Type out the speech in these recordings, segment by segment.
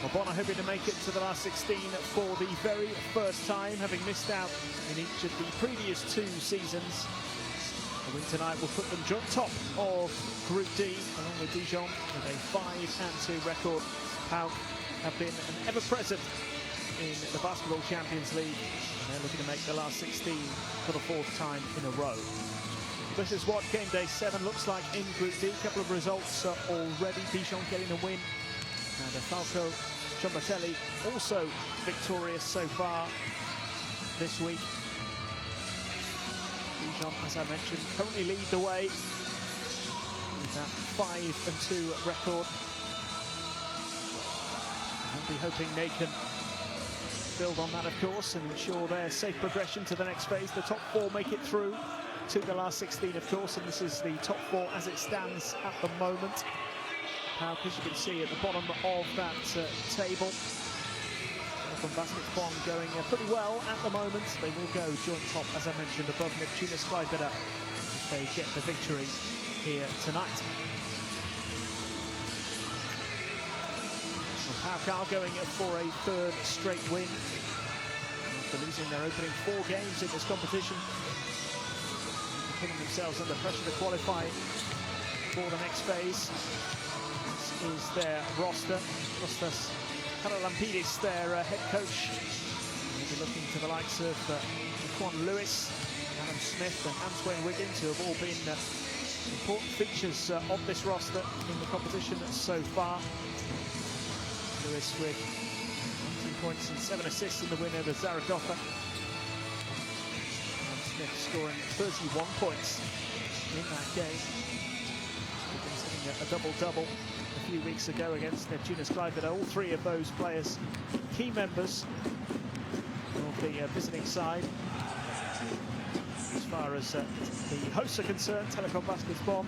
Well, Bonn are hoping to make it to the last 16 for the very first time, having missed out in each of the previous 2 seasons. The win tonight will put them joint top of Group D, along with Dijon, with a 5-2 record. PAOK have been an ever-present in the Basketball Champions League, and they're looking to make the last 16 for the 4th time in a row. This is what game day 7 looks like in Group D. A couple of results already. Dijon getting a win, and Falco Ciambatelli also victorious so far this week. Dijon, as I mentioned, currently lead the way with that 5-2 record. I'll be hoping they can build on that, of course, and ensure their safe progression to the next phase. The top 4 make it through to the last 16, of course, and this is the top 4 as it stands at the moment. PAOK, as you can see at the bottom of that table. From basketball going pretty well at the moment. They will go joint top, as I mentioned, above Neptunus Klaipėda if they get the victory here tonight. Well, PAOK are going for a 3rd straight win after losing their opening 4 games in this competition, putting themselves under pressure to qualify for the next phase. This is their roster. Karalampidis, their head coach. We'll be looking to the likes of Quan Lewis, Adam Smith and Antoine Wiggins, who have all been important features of this roster in the competition so far. Lewis with 19 points and 7 assists in the win over Zaragoza. And Smith scoring 31 points in that game. Wiggins hitting a double-double a few weeks ago against Neptunus Klaipėda. All 3 of those players key members of the visiting side. As far as the hosts are concerned, Telekom Bonn,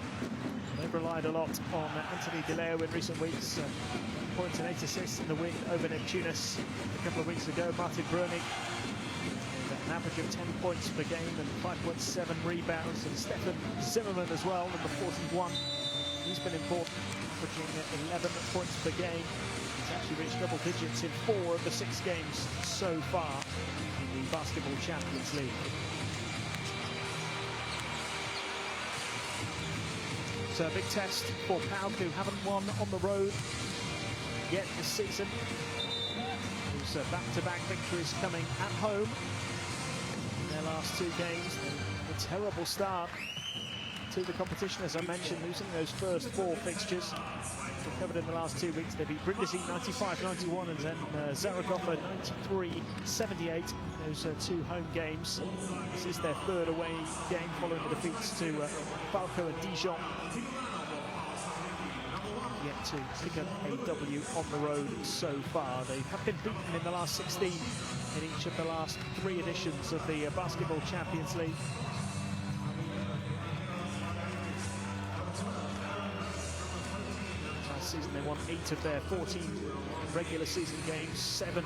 they've relied a lot on Anthony Di Leo in recent weeks. Points and 8 assists in the win over Neptunus a couple of weeks ago. Martin Brönig with an average of 10 points per game and 5.7 rebounds. And Stefan Zimmerman as well, number 41. He's been important, averaging 11 points per game. He's actually reached double digits in 4 of the 6 games so far in the Basketball Champions League. So a big test for PAOK, who haven't won on the road yet this season. There's back-to-back victories coming at home in their last 2 games. A terrible start to the competition, as I mentioned, losing those first 4 fixtures. Recovered in the last 2 weeks. They beat Brindisi 95-91 and then Zaragoza 93-78. Those 2 home games. This is their 3rd away game following the defeats to Falco and Dijon. Yet to pick up a W on the road so far. They have been beaten in the last 16 in each of the last 3 editions of the Basketball Champions League. Season they won 8 of their 14 regular season games, 7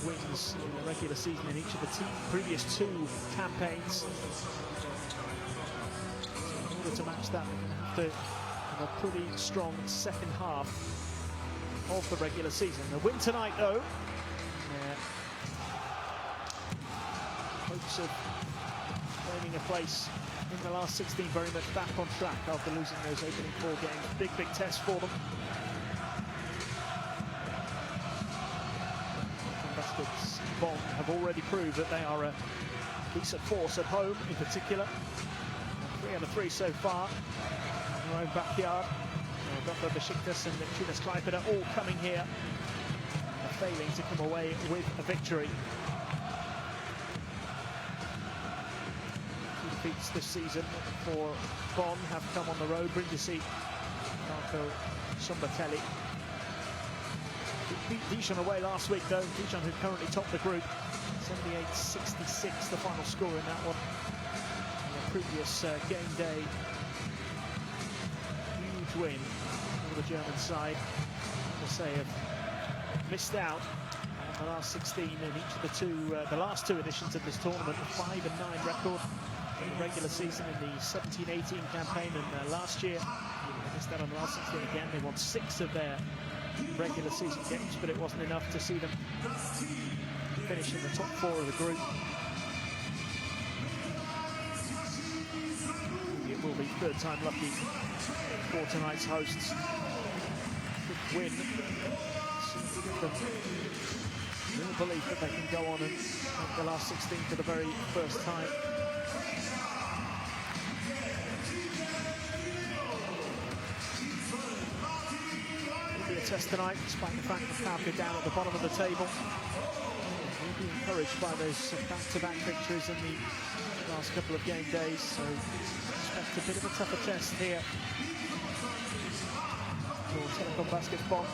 wins in the regular season in each of the previous 2 campaigns. So in order to match that, they're going to have to have a pretty strong second half of the regular season. The win tonight, though, hopes of claiming a place in the last 16 very much back on track after losing those opening 4 games. Big test for them. Baskets Bonn have already proved that they are a decent force at home in particular. 3 out of 3 so far in their own backyard. Zaragoza, Besiktas and Neptunus Klaipėda all coming here and failing to come away with a victory. Defeats this season for Bonn have come on the road. Brindisi, Falco Ciambatelli beat Dijon away last week, though. Dijon, who currently top the group, 78-66 the final score in that one. In the previous game day, huge win for the German side. As I say, have missed out on the last 16 in each of the last 2 editions of this tournament. A 5-9 record in the regular season in the 17-18 campaign, and last year they missed out on the last 16 again. They won 6 of their regular season games, but it wasn't enough to see them finish in the top 4 of the group. It will be third time lucky for tonight's hosts. Good win. Give them real belief that they can go on and make the last 16 for the very first time. It'll be a test tonight, despite the fact that PAOK are down at the bottom of the table. We'll be encouraged by those back-to-back victories in the last couple of game days, so expect a bit of a tougher test here for Telekom Basket's Bonn.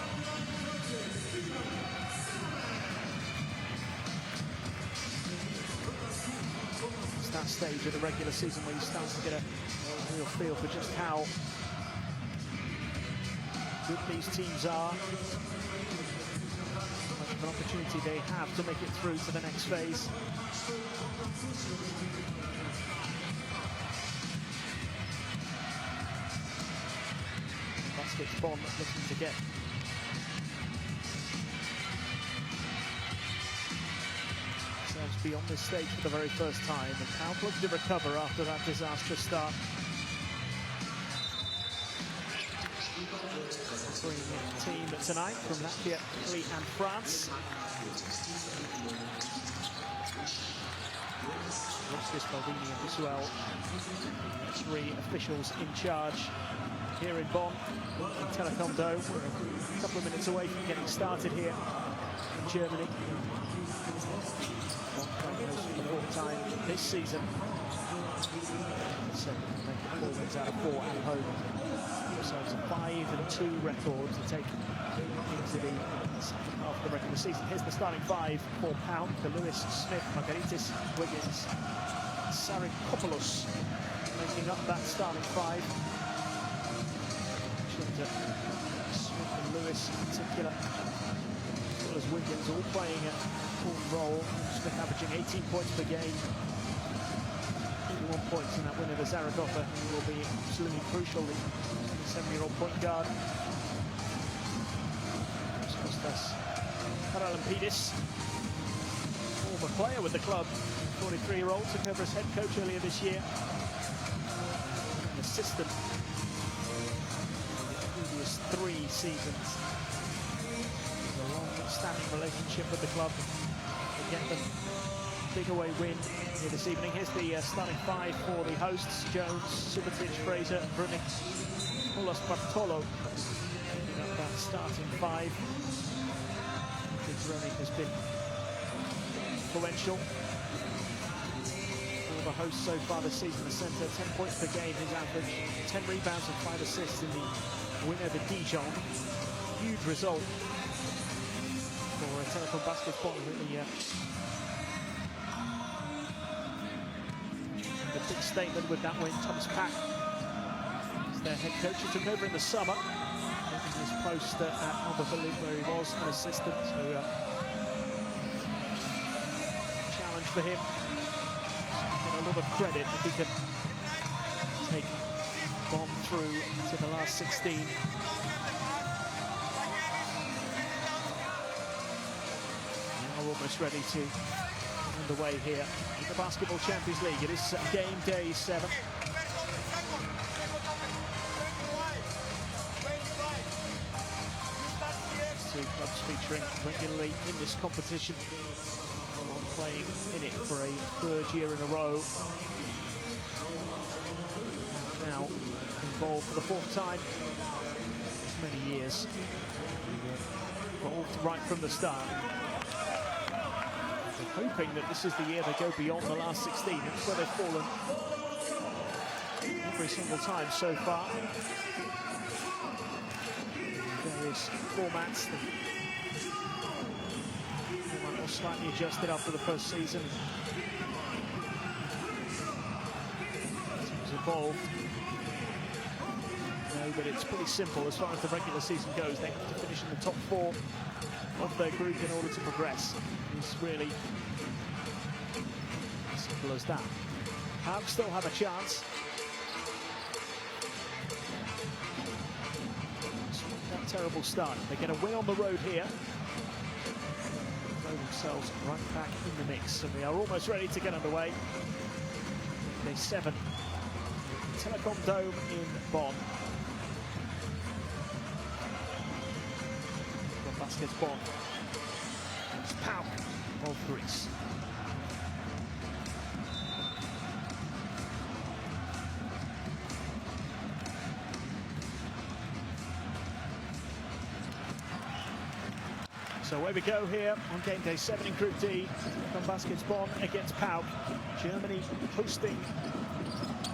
It's that stage of the regular season where you start to get a real feel for just how good these teams are, how much of an opportunity they have to make it through to the next phase. Basket's Bonn looking to get themselves beyond this stage for the very first time, and PAOK looking to recover after that disastrous start. Team tonight from Latvia, Italy and France. Justice, Baldini and Visuel, 3 officials in charge here in Bonn, in Telekom Dome. We're a couple of minutes away from getting started here in Germany. Bonn playing host for the 4th time this season. So make it 4 wins out of 4 at home. So it's a 5-2 record to take into the second half of the regular season. Here's the starting 5 for PAOK: Lewis, Smith, Margaritis, Wiggins, Sarikopoulos making up that starting 5. Smith and Lewis in particular, as well as Wiggins, all playing a full role. Smith averaging 18 points per game. 1 points in that win over Zaragoza will be absolutely crucial. The 27-year-old point guard. Kostas Paralampidis, former player with the club, 43-year-old, took over as head coach earlier this year. An assistant in the previous 3 seasons. A long-standing relationship with the club to get them big away win here this evening. Here's the starting 5 for the hosts: Jones, Subotic, Fraser, Brunic, Mulas, Bartolo. That starting 5. Brunic has been influential for the hosts so far this season. The centre, 10 points per game, his average, 10 rebounds and 5 assists in the win over Dijon. Huge result for Telekom Basket's Bonn, really. A big statement with that win. Thomas Pack is their head coach. He took over in the summer, taking his post at Albertville, where he was an assistant. So challenge for him. Get a lot of credit if he can take Bonn through to the last 16. Now we're almost ready to underway here in the Basketball Champions League. It is game day 7. Two clubs featuring regularly in this competition, playing in it for a 3rd year in a row. Now involved for the 4th time in many years. Involved right from the start. Hoping that this is the year they go beyond the last 16. It's where they've fallen every single time so far. Various formats. The format was slightly adjusted after the first season. It's evolved. No, but it's pretty simple as far as the regular season goes. They have to finish in the top 4 of their group in order to progress. It's really as simple as that. PAOK still have a chance. That terrible start. They get a win on the road here. Throw themselves right back in the mix, and we are almost ready to get underway. Day 7, Telekom Dome in Bonn. Baskets Bonn. It's PAOK of Greece. So away we go here on game day 7 in Group D. From Baskets Bonn against PAOK. Germany hosting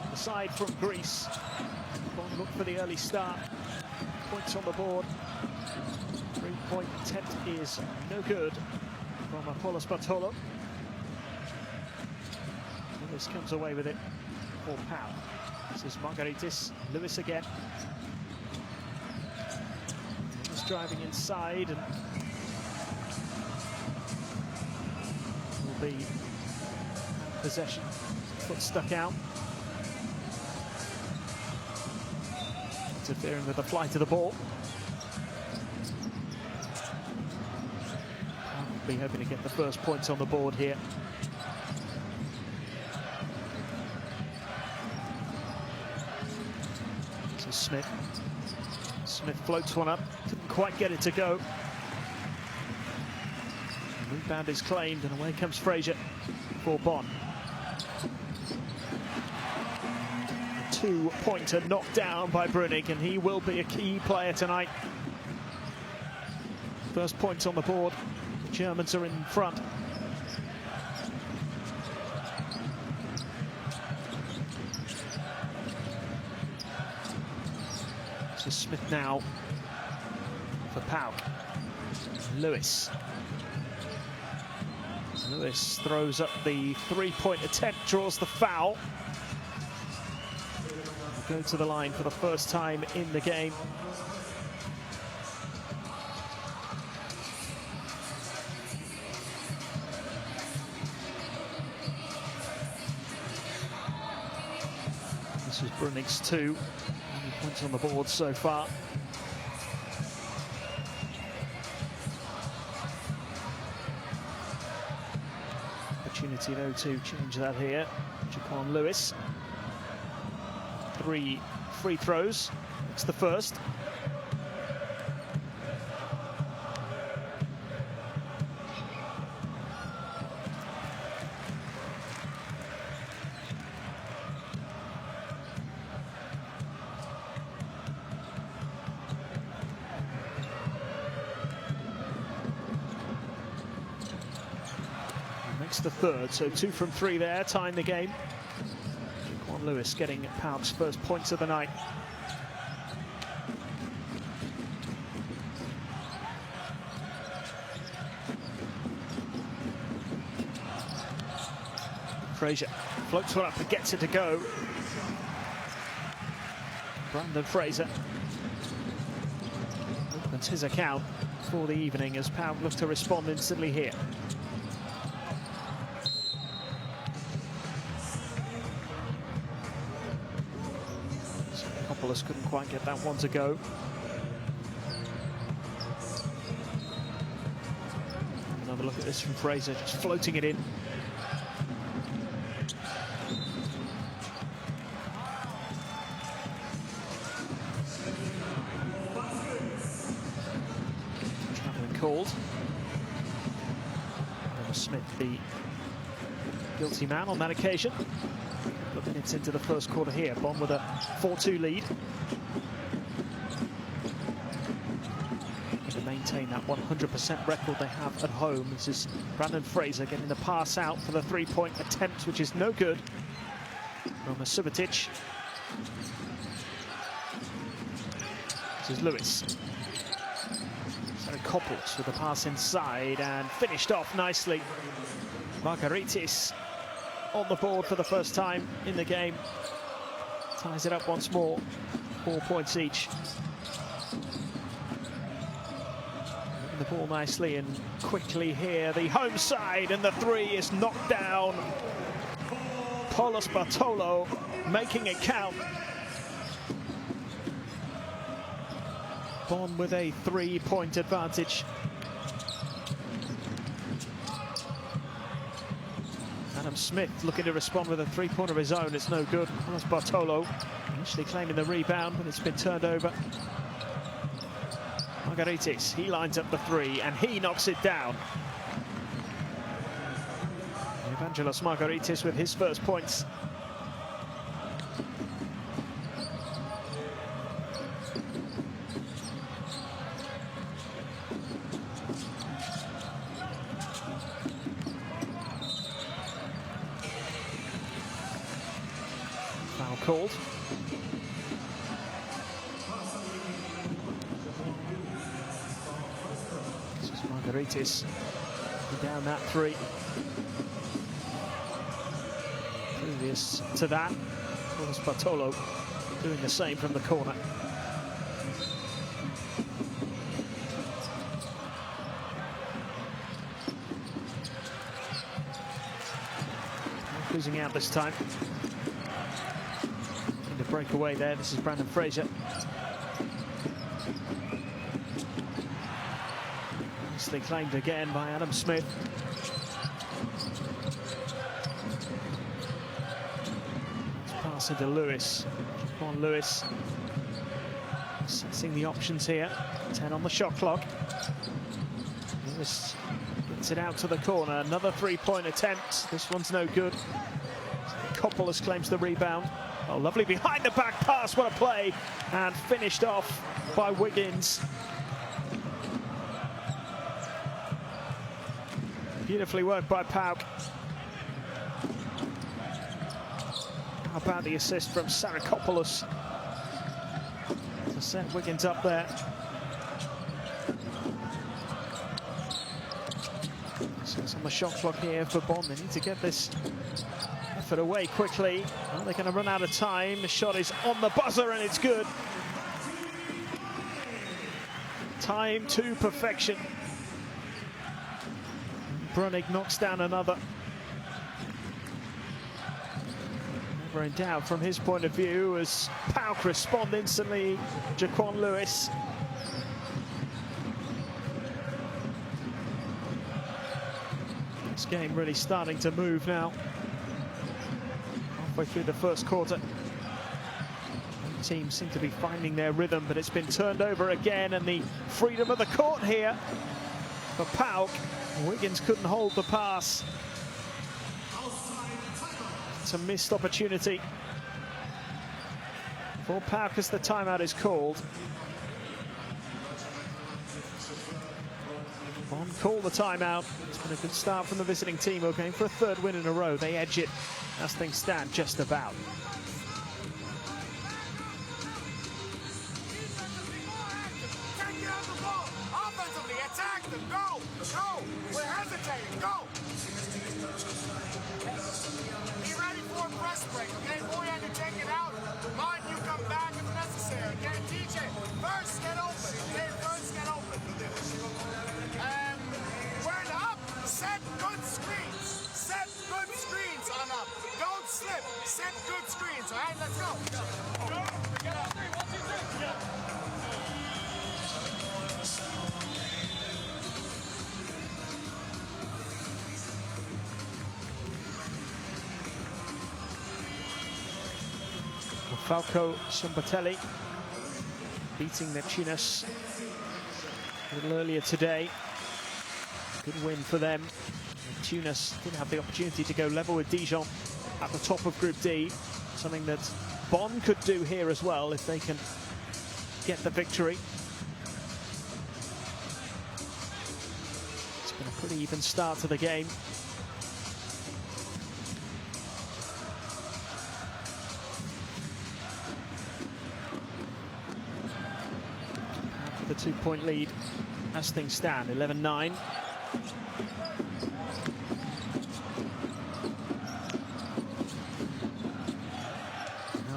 the side from Greece. Bonn look for the early start. Points on the board. 3-point attempt is no good from Apollos Bartolo. Lewis comes away with it for PAOK. This is Margaritis. Lewis again. Lewis driving inside and will be possession. Foot stuck out. Interfering with the flight of the ball. Be hoping to get the first points on the board here. So Smith floats one up, couldn't quite get it to go. Rebound is claimed and away comes Fraser for Bonn. A 2-pointer knocked down by Brunig, and he will be a key player tonight. First points on the board. The Germans are in front. So Smith now for PAOK. Lewis throws up the 3-point attempt, draws the foul. Go to the line for the first time in the game. This is Brunig's 2. Only points on the board so far. Opportunity though to change that here. Jaquan Lewis. 3 free throws. It's the first. Makes the third, so 2 from 3 there, tying the game. Jaquan Lewis getting PAOK's first points of the night. Fraser floats one up and gets it to go. Brandon Fraser opens his account for the evening as PAOK look to respond instantly here. Apollos couldn't quite get that one to go. Another look at this from Fraser, just floating it in. Traveling called. Smith, the guilty man on that occasion. Couple of minutes into the first quarter here. Bonn with a 4-2 lead. To maintain that 100% record they have at home. This is Brandon Fraser getting the pass out for the 3-point attempt, which is no good. Roma Subotic. This is Lewis. So Koppels with the pass inside and finished off nicely. Margaritis on the board for the first time in the game. Ties it up once more. 4 points each. The ball nicely and quickly here. The home side, and the 3 is knocked down. Apollos Bartolo making it count. Bonn with a 3-point advantage. Adam Smith looking to respond with a three-pointer of his own. It's no good. That's Bartolo initially claiming the rebound, but it's been turned over. Margaritis, he lines up the three and he knocks it down. Evangelos Margaritis with his first points. Foul called. This is Margaritis down that three. Previous to that, was Bartolo doing the same from the corner. Losing out this time. In the breakaway there, this is Brandon Fraser. Nicely claimed again by Adam Smith. Pass into Lewis. On Lewis. Assessing the options here. 10 on the shot clock. Lewis gets it out to the corner. Another three-point attempt. This one's no good. Kopoulos claims the rebound. Oh, lovely behind the back pass. What a play. And finished off by Wiggins. Beautifully worked by PAOK. How about the assist from Kopoulos to set Wiggins up there. So it's on the shot clock here for Bonn. They need to get this effort away quickly. Well, they're going to run out of time. The shot is on the buzzer and it's good. Time to perfection. Brunnig knocks down another. Never in doubt from his point of view as PAOK respond instantly. Jaquan Lewis. This game really starting to move now. Halfway through the first quarter. Both teams seem to be finding their rhythm, but it's been turned over again, and the freedom of the court here for PAOK. Wiggins couldn't hold the pass. It's a missed opportunity for PAOK as the timeout is called. Bonn call the timeout. It's been a good start from the visiting team. We're going for a third win in a row. They edge it as things stand just about. Set good screens, all right? Let's go. Falco Sumbatelli beating Neptunus a little earlier today. Good win for them. Neptunus didn't have the opportunity to go level with Dijon at the top of Group D, something that Bonn could do here as well if they can get the victory. It's been a pretty even start to the game. The 2-point lead as things stand, 11-9.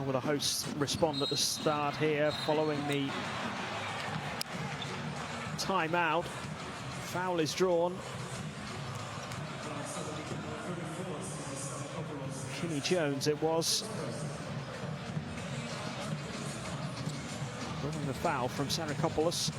Will the hosts respond at the start here following the timeout? Foul is drawn. Kinney Jones it was. Drawing the foul from Sarikopoulos.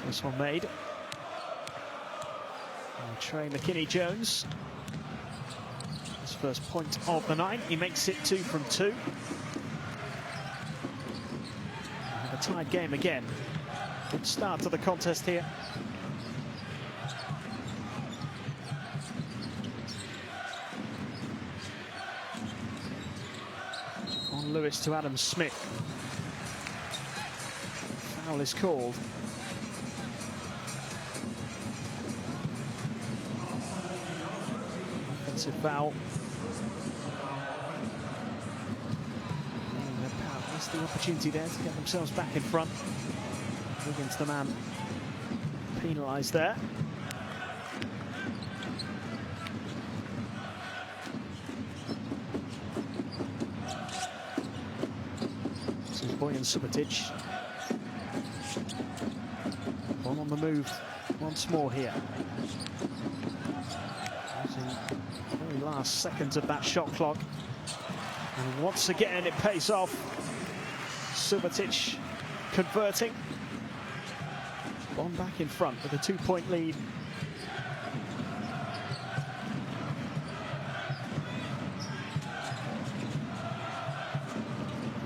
This one made. And Trey McKinney-Jones. His first point of the night. He makes it 2 from 2. And a tied game again. Good start to the contest here. On Lewis to Adam Smith. Foul is called. Offensive foul. That's the opportunity there to get themselves back in front. Wiggins, the man, penalised there. This is Bojan Subotic. Bonn on the move once more here. The very last seconds of that shot clock. And once again it pays off. Subotic converting. Bonn back in front with a 2-point lead.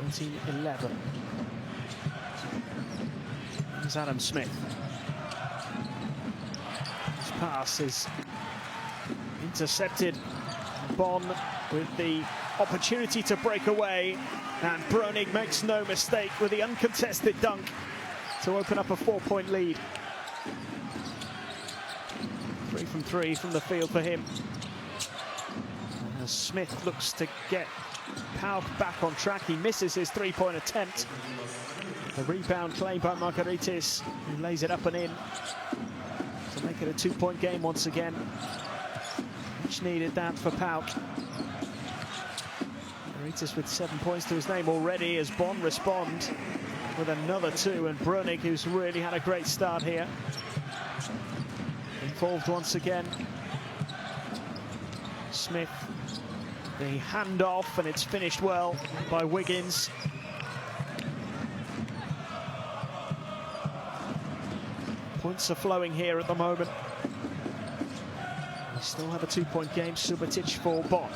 (13-11). Here's Adam Smith. His pass is intercepted. Bonn with the opportunity to break away, and Brönig makes no mistake with the uncontested dunk to open up a 4-point lead. 3 from 3 from the field for him. And as Smith looks to get PAOK back on track, he misses his 3-point attempt. The rebound claimed by Margaritis, who lays it up and in to make it a 2-point game once again. Much needed that for PAOK. Margaritis with 7 points to his name already as Bonn respond with another 2, and Brönig, who's really had a great start here, involved once again. Smith, the handoff, and it's finished well by Wiggins. Points are flowing here at the moment. We still have a 2-point game. Subotic for Bonn.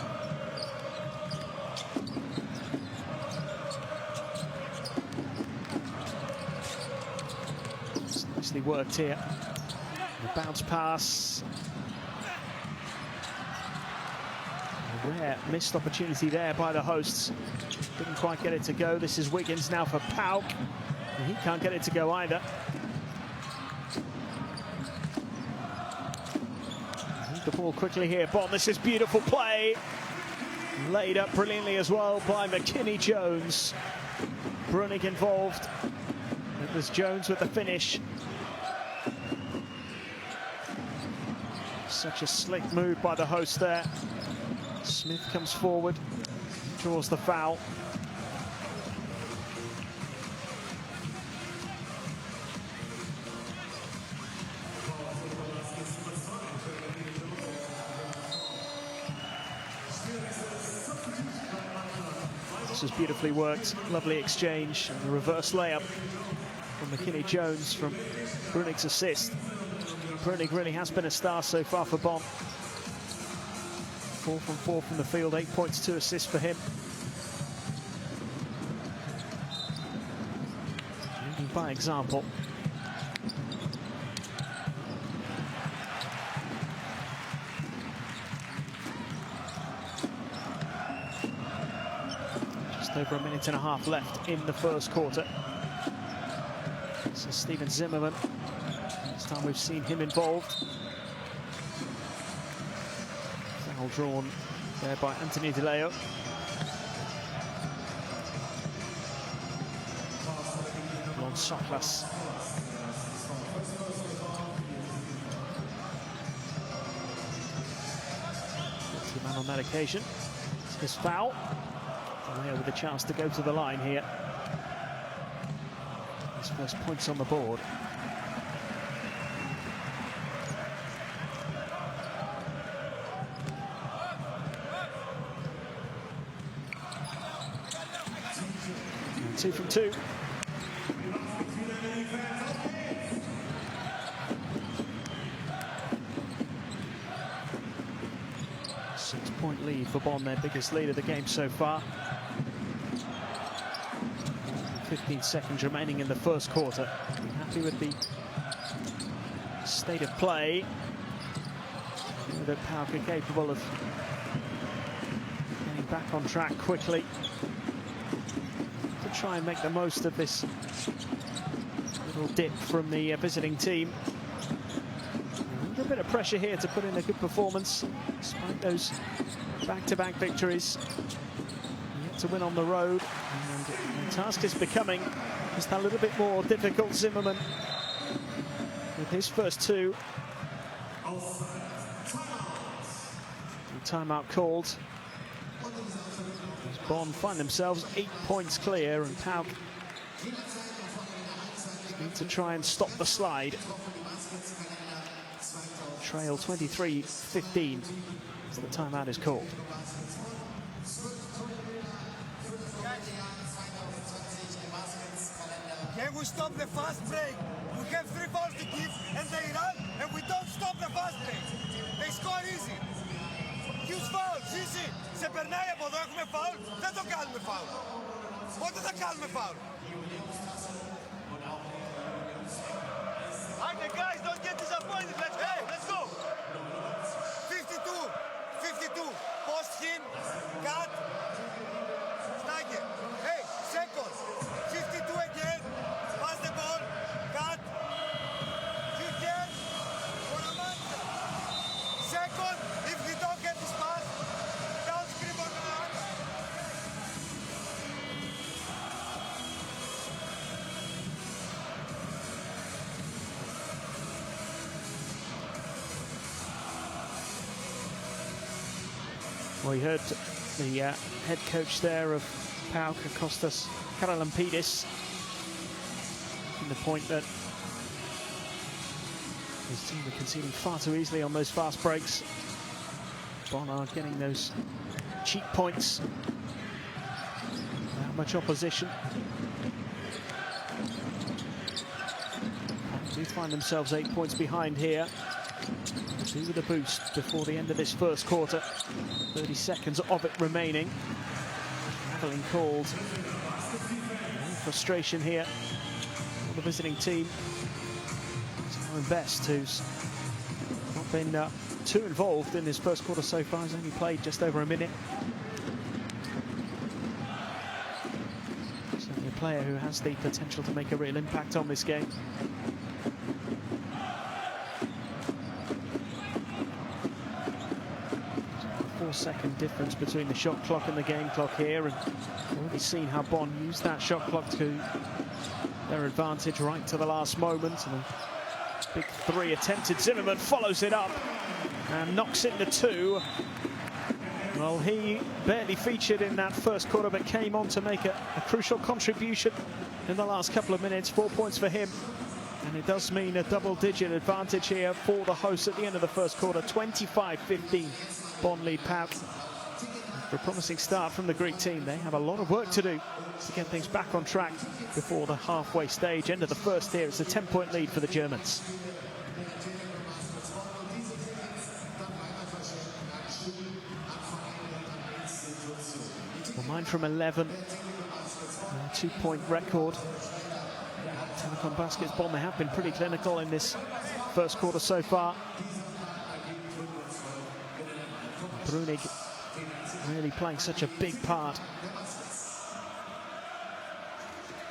It's nicely worked here. The bounce pass. A rare missed opportunity there by the hosts. Didn't quite get it to go. This is Wiggins now for PAOK. And he can't get it to go either. The ball quickly here. Bonn, this is beautiful play. Laid up brilliantly as well by McKinney-Jones. Brönig involved. It was Jones with the finish. Such a slick move by the host there. Smith comes forward, draws the foul. This is beautifully worked, lovely exchange, and the reverse layup from McKinney-Jones from Brönig's assist. Brönig really has been a star so far for Bonn. 4 from 4 from the field, 8 points, 2 assists for him. Leading by example. Just over a minute and a half left in the first quarter. This is Steven Zimmerman. This time we've seen him involved. Foul drawn there by Anthony De Leo. Lon Soklas. on that occasion. It's his foul. Leo with a chance to go to the line here. His first points on the board. And 2 from 2. Six-point lead for Bonn, their biggest lead of the game so far. 15 seconds remaining in the first quarter. Happy with the state of play. That PAOK are capable of getting back on track quickly to try and make the most of this little dip from the visiting team. A little bit of pressure here to put in a good performance despite those back-to-back victories. Yet to win on the road, and the task is becoming just a little bit more difficult. Zimmerman with his first two. Timeout called. As Bonn find themselves 8 points clear, and PAOK need to try and stop the slide. Trail 23-15 as the timeout is called. Can we stop the fast break? We have 3 balls to give and they run and we don't stop the fast break. They score easy. Huge foul, easy. Σε περνάει από εδώ, έχουμε foul. Δεν το κάνουμε foul. Πότε θα κάνουμε foul? Hey guys, don't get disappointed. Let's go, let's go. 52, post him, cut. Sniper. Hey, second. 52 again. Pass the ball, cut. You can. For a man. Second, if we don't get this pass, don't scream on the line. Well, you heard the head coach there of PAOK, Kostas Karalampidis, making the point that his team are conceding far too easily on those fast breaks. Bonn are getting those cheap points without much opposition. They find themselves 8 points behind here. 2 with a boost before the end of this first quarter. 30 seconds of it remaining. Traveling called. Frustration here for the visiting team. Simon Best, who's not been too involved in this first quarter so far, has only played just over a minute. Certainly a player who has the potential to make a real impact on this game. Second difference between the shot clock and the game clock here, and we've already seen how Bonn used that shot clock to their advantage right to the last moment. And a big 3 attempted. Zimmerman follows it up and knocks into 2. Well, he barely featured in that first quarter, but came on to make a crucial contribution in the last couple of minutes. 4 points for him, and it does mean a double-digit advantage here for the hosts at the end of the first quarter. 25-15. Bonn lead PAOK. For a promising start from the Greek team, they have a lot of work to do to get things back on track before the halfway stage. End of the first here, it's a 10-point lead for the Germans. Well, 9 from 11, a 2-point record. Telekom Baskets Bonn, they have been pretty clinical in this first quarter so far. Brunig really playing such a big part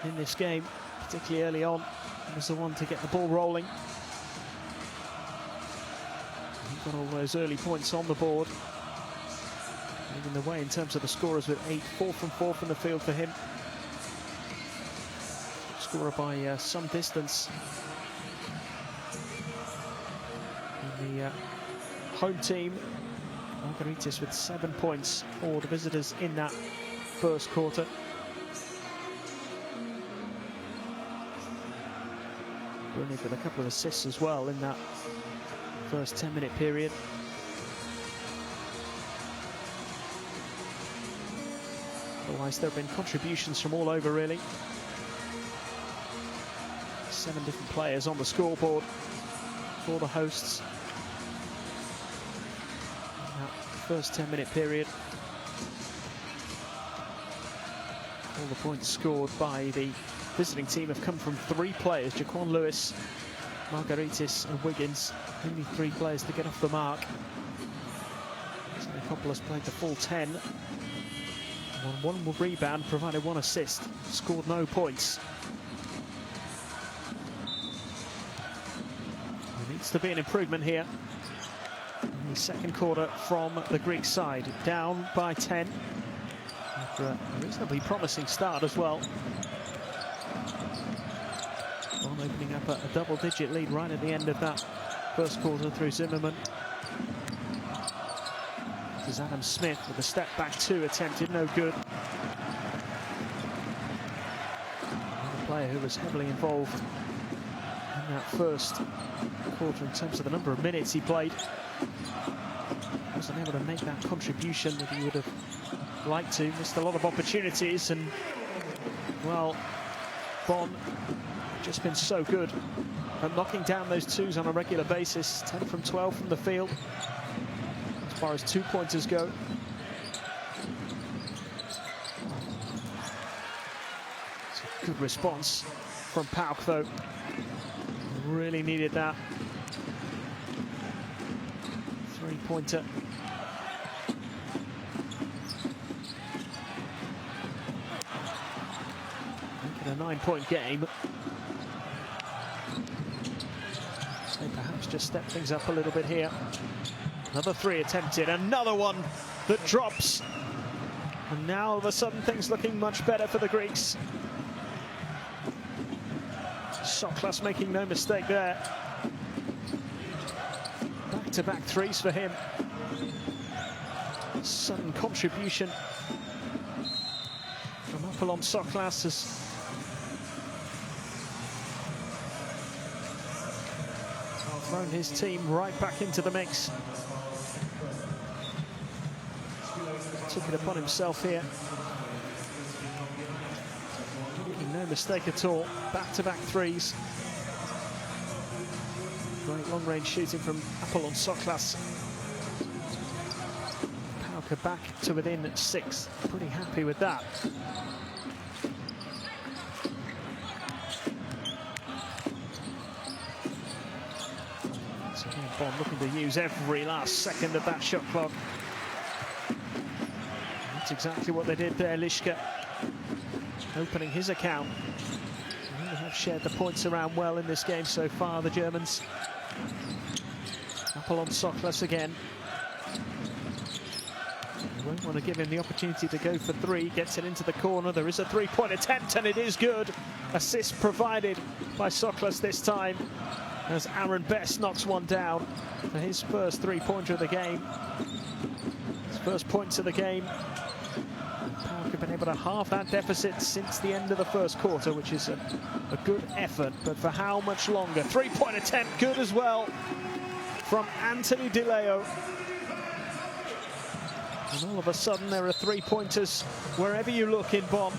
in this game, particularly early on. He was the one to get the ball rolling. He got all those early points on the board, leading the way in terms of the scorers with 8. 4 from 4 from the field for him. Scorer by some distance in the home team. Margaritis with 7 points for the visitors in that first quarter. Bruni with a couple of assists as well in that first 10-minute period. Otherwise, there have been contributions from all over, really. 7 different players on the scoreboard for the hosts in that first 10-minute period. All the points scored by the visiting team have come from 3 players: Jaquan Lewis, Margaritis and Wiggins. Only 3 players to get off the mark. Stamikopoulos played the full 10. Won 1 rebound, provided 1 assist, scored no points. There needs to be an improvement here in the second quarter from the Greek side. Down by 10 after a reasonably promising start as well. Bonn opening up a double-digit lead right at the end of that first quarter through Zimmerman. This is Adam Smith with a step back 2 attempted, no good. Another player who was heavily involved in that first quarter in terms of the number of minutes he played. Wasn't able to make that contribution that he would have liked to. Missed a lot of opportunities, and well, Bonn just been so good at knocking down those twos on a regular basis. 10 from 12 from the field as far as 2-pointers go. It's a good response from PAOK though. Really needed that 3-pointer. Making a 9-point game. So perhaps just step things up a little bit here. Another 3 attempted, another one that drops. And now all of a sudden things looking much better for the Greeks. Soklas making no mistake there. Back-to-back 3s for him. Sudden contribution from Apollon Soklas has thrown his team right back into the mix. Took it upon himself here. Making no mistake at all. Back-to-back 3s. Great long-range shooting from Apollon Soklas. PAOK are back to within 6. Pretty happy with that. So again, Bonn looking to use every last second of that shot clock. That's exactly what they did there. Lischke opening his account. They really have shared the points around well in this game so far, the Germans. Apollon Soklas again. They won't want to give him the opportunity to go for 3. Gets it into the corner. There is a 3-point attempt, and it is good. Assist provided by Soklas this time, as Aaron Best knocks one down for his first 3-pointer of the game. His first points of the game. PAOK have been able to halve that deficit since the end of the first quarter, which is a good effort, but for how much longer? 3-point attempt, good as well, from Anthony DeLeo. And all of a sudden there are 3-pointers wherever you look in Bonn.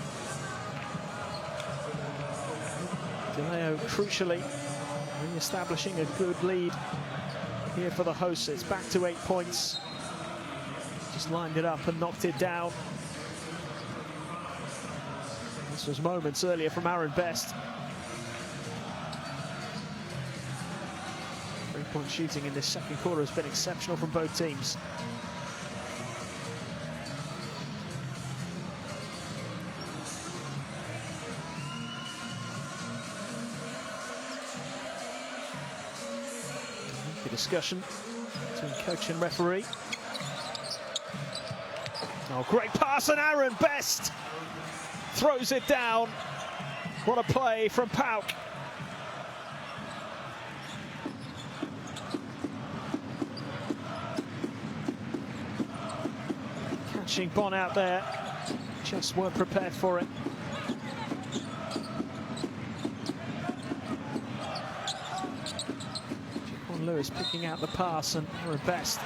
DeLeo crucially re-establishing a good lead here for the hosts. It's back to 8 points. Just lined it up and knocked it down. This was moments earlier from Aaron Best. 3-point shooting in this second quarter has been exceptional from both teams. The discussion between coach and referee. Oh, great pass, and Aaron Best throws it down. What a play from PAOK. catching Bonn out there. Just weren't prepared for it. Lewis picking out the pass, and Aaron Best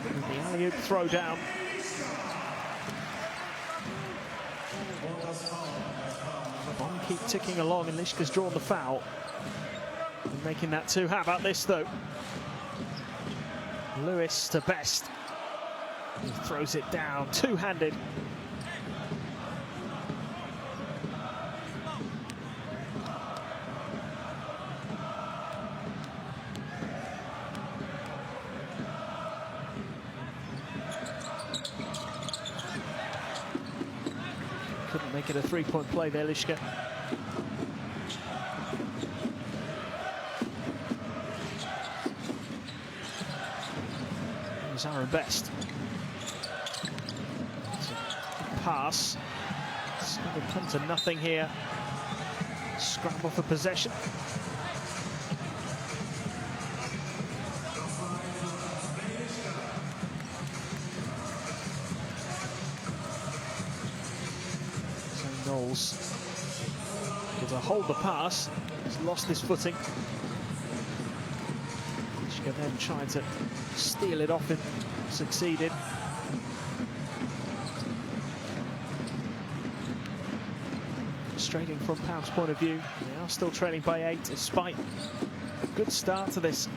with the alley-oop throw down. Bonn keep ticking along, and Lishka's drawn the foul. And making that two. How about this, though? Lewis to Best. He throws it down, two-handed. Couldn't make it a three-point play there, Lishka. Here's Aaron Best. It's a pass. It's going to come to nothing here. Scramble for possession. Knowles able to hold the pass. He's lost his footing. Lishka then tried to steal it off him. Succeeded. Frustrating from PAOK's point of view. They are still trailing by 8 despite a good start to this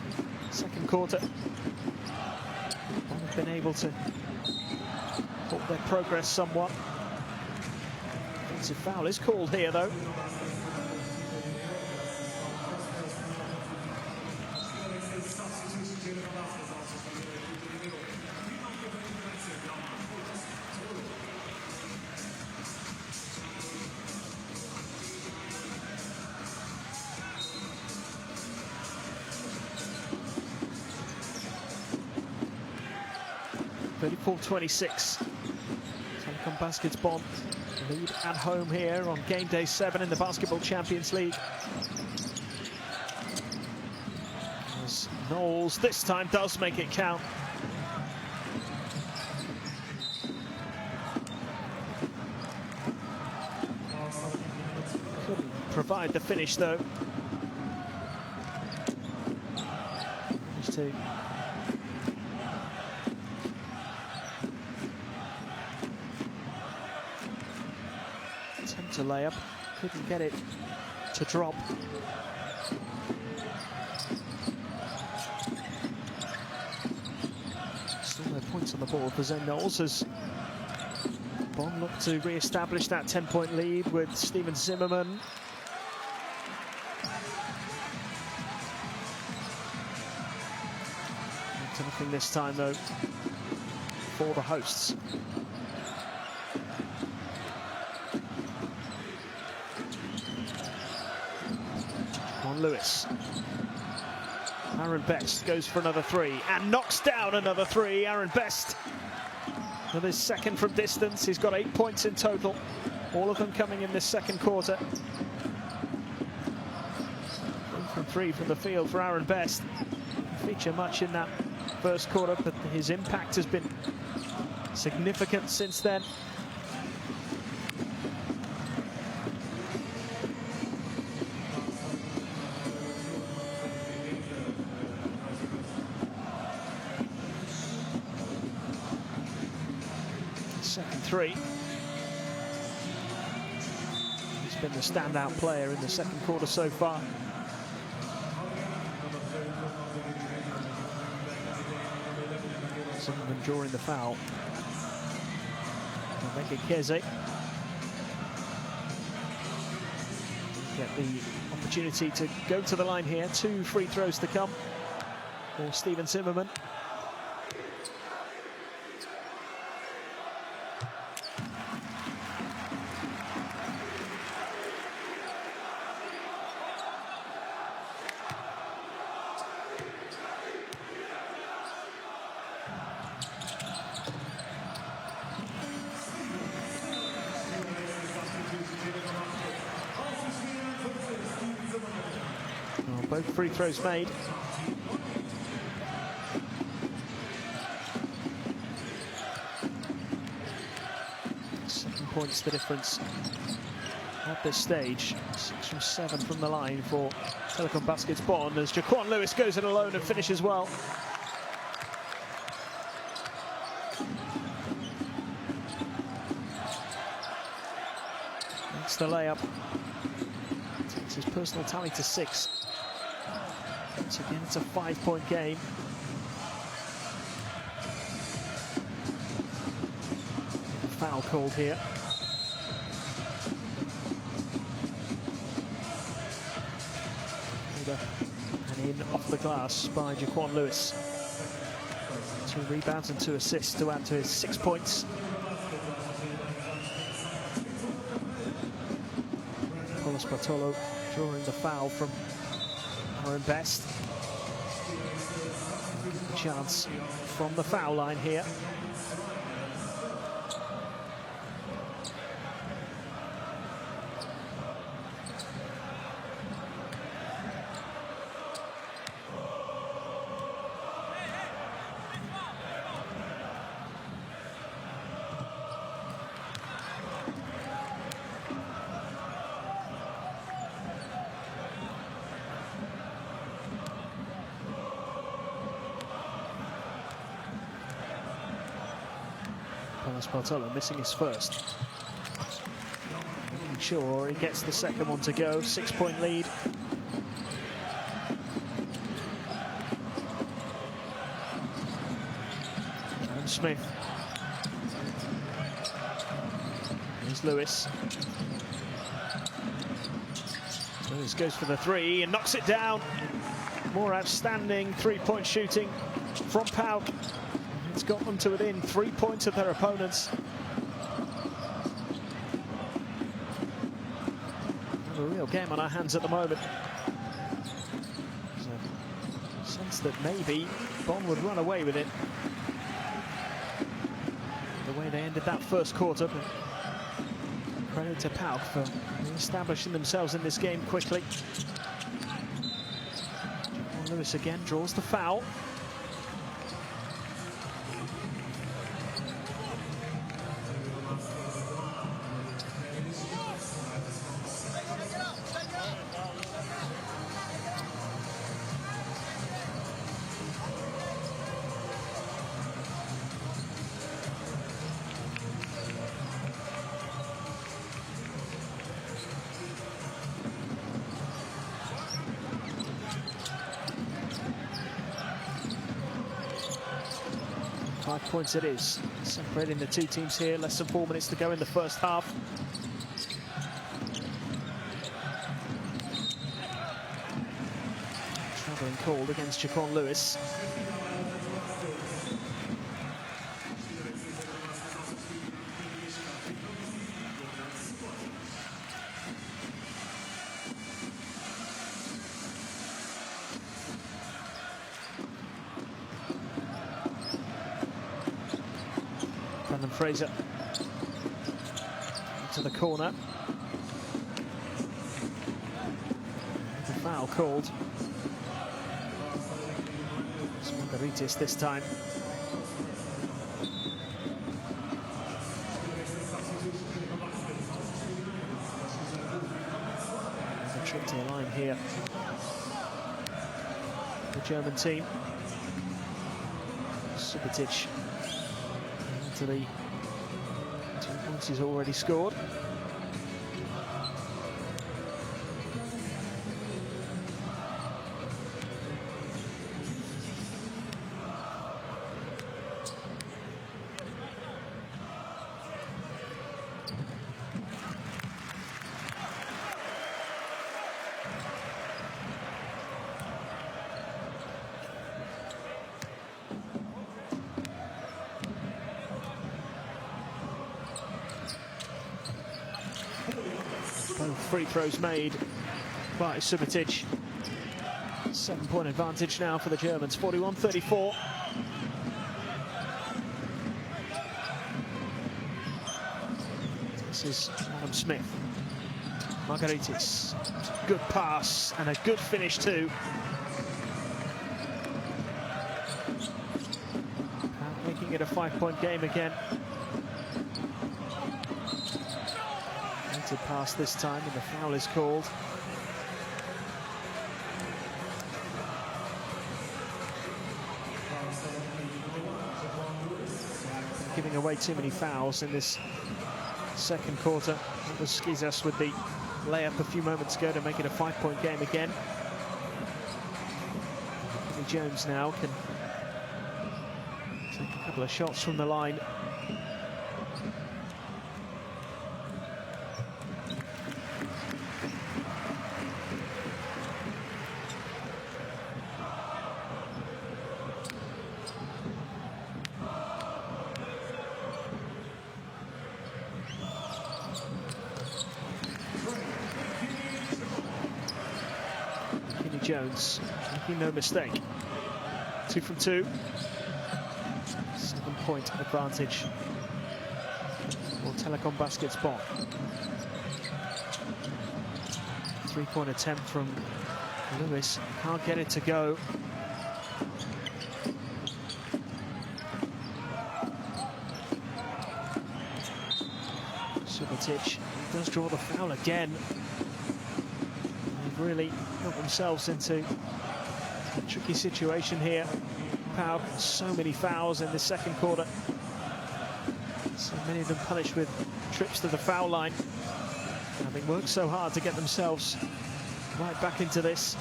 second quarter. They've been able to halt their progress somewhat. A foul is called here, though. (34-26). Telekom Baskets Bonn lead at home here on game day 7 in the Basketball Champions League. As Knowles this time does make it count. Couldn't provide the finish, though. These two. Attempt to lay up, couldn't get it to drop. Still no points on the board for Zen Knowles as Bonn look to re-establish that 10-point lead with Steven Zimmerman. Not to nothing this time, though, for the hosts. Lewis. Aaron Best goes for another three and knocks down another three. Aaron Best with his second from distance. He's got 8 points in total, all of them coming in this second quarter. 3 from 3 from the field for Aaron Best. Didn't feature much in that first quarter, but his impact has been significant since then. Second three. He's been the standout player in the second quarter so far. Some of them drawing the foul. Rebecca Keze get the opportunity to go to the line here. 2 free throws to come for Steven Zimmerman. Both free throws made. 7 points the difference at this stage. 6 from 7 from the line for Telekom Baskets Bonn as Jaquan Lewis goes it alone and finishes well. That's the layup. Takes his personal tally to 6. Once again, it's a 5-point game. Foul called here. And in off the glass by Jaquan Lewis. 2 rebounds and 2 assists to add to his 6 points. Carlos Bartolo drawing the foul from Aaron Best. Chance from the foul line here. Carlos Bartolo missing his first. Making sure he gets the second one to go. 6-point lead. Adam Smith. Here's Lewis. Lewis goes for the 3 and knocks it down. More outstanding 3-point shooting from PAOK. It's got them to within 3 points of their opponents. We have a real game on our hands at the moment. There's a sense that maybe Bonn would run away with it. The way they ended that first quarter. But credit to PAOK for establishing themselves in this game quickly. Lewis again draws the foul. Five points it is, separating the two teams here. Less than 4 minutes to go in the first half. Travelling called against Jaquan Lewis. Fraser to the corner. The foul called. It's Margaritis this time. There's a trip to the line here. The German team. Subotic to the 2 points he's already scored. Both free throws made by Subotic. 7-point advantage now for the Germans, 41-34. This is Adam Smith. Margaritis. Good pass and a good finish too. Making it a 5-point game again. Pointed pass this time, and the foul is called. Giving away too many fouls in this second quarter. That was Skizas with the layup a few moments ago to make it a 5-point game again. Kenny Jones now can take a couple of shots from the line. Jones making no mistake. 2 from 2. 7-point advantage for Telekom Baskets Bonn. 3-point attempt from Lewis. Can't get it to go. Subotic does draw the foul again. Really got themselves into a tricky situation here. PAOK, so many fouls in the second quarter. So many of them punished with trips to the foul line. Having worked so hard to get themselves right back into this.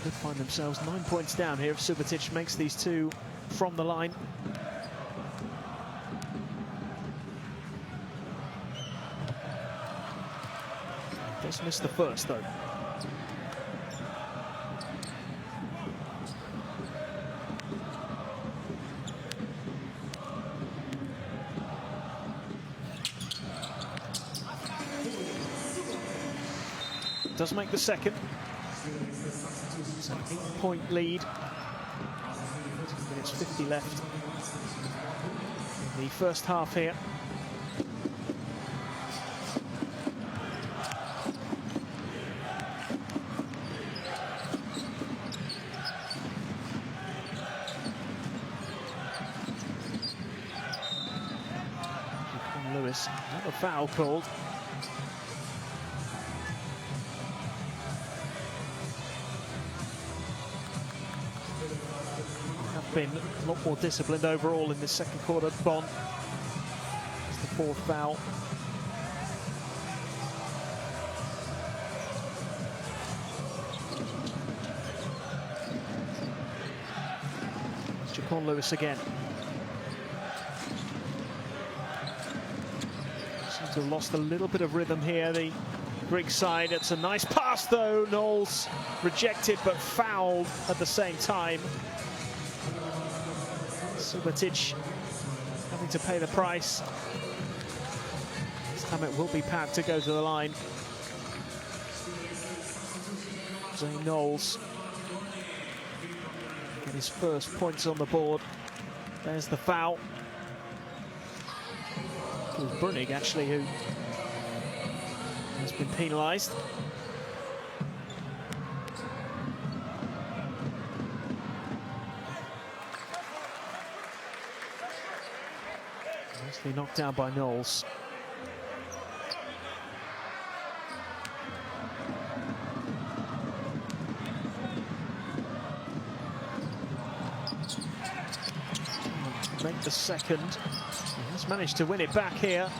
Could find themselves 9 points down here if Subotic makes these two from the line. Just missed the first, though. Does make the second. It's an 8-point lead. 2 minutes 50 left in the first half here. Lewis, not a foul called. Have been a lot more disciplined overall in this second quarter. Bonn. It's the 4th foul. It's Jaquan Lewis again. Seems to have lost a little bit of rhythm here, the Griggs side. It's a nice pass, though. Knowles rejected, but fouled at the same time. Subotic having to pay the price. This time it will be PAOK to go to the line. Zane Knowles get his first points on the board. There's the foul. It was Brunig, actually, who has been penalised. Nicely knocked down by Knowles. Make the second. He's managed to win it back here.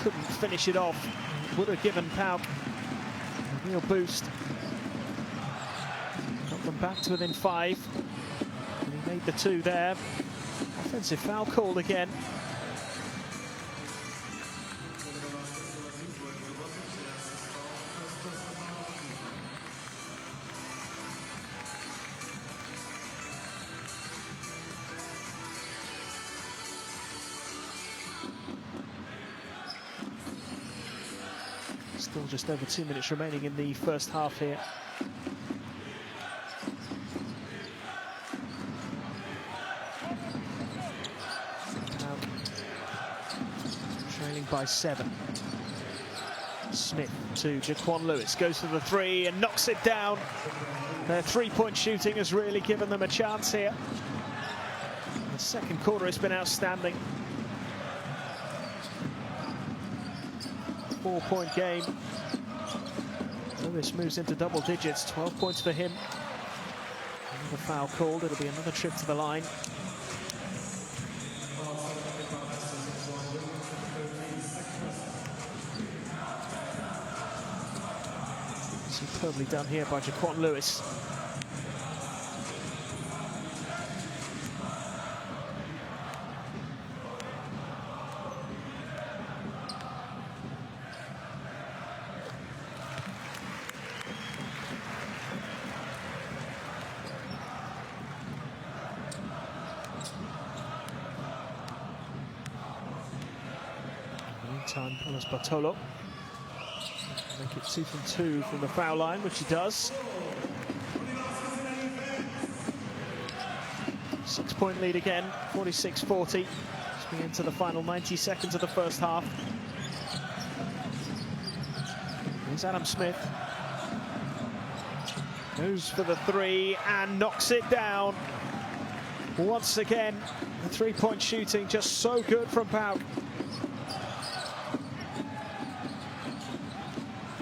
Couldn't finish it off. Would have given PAOK a real boost. Got them back to within 5. And he made the 2 there. Offensive foul called again. Still just over 2 minutes remaining in the first half here. Trailing by 7. Smith to Jaquan Lewis, goes for the 3 and knocks it down. Their three-point shooting has really given them a chance here. The second quarter has been outstanding. 4-point game. Lewis moves into double digits, 12 points for him. Another foul called, it'll be another trip to the line. Superbly done here by Jaquan Lewis. Meantime, Carlos Bartolo make it 2 from 2 from the foul line, which he does. 6-point lead again, 46-40 as we enter the final 90 seconds of the first half. Here's Adam Smith. Goes for the three and knocks it down. Once again, the three-point shooting just so good from PAOK.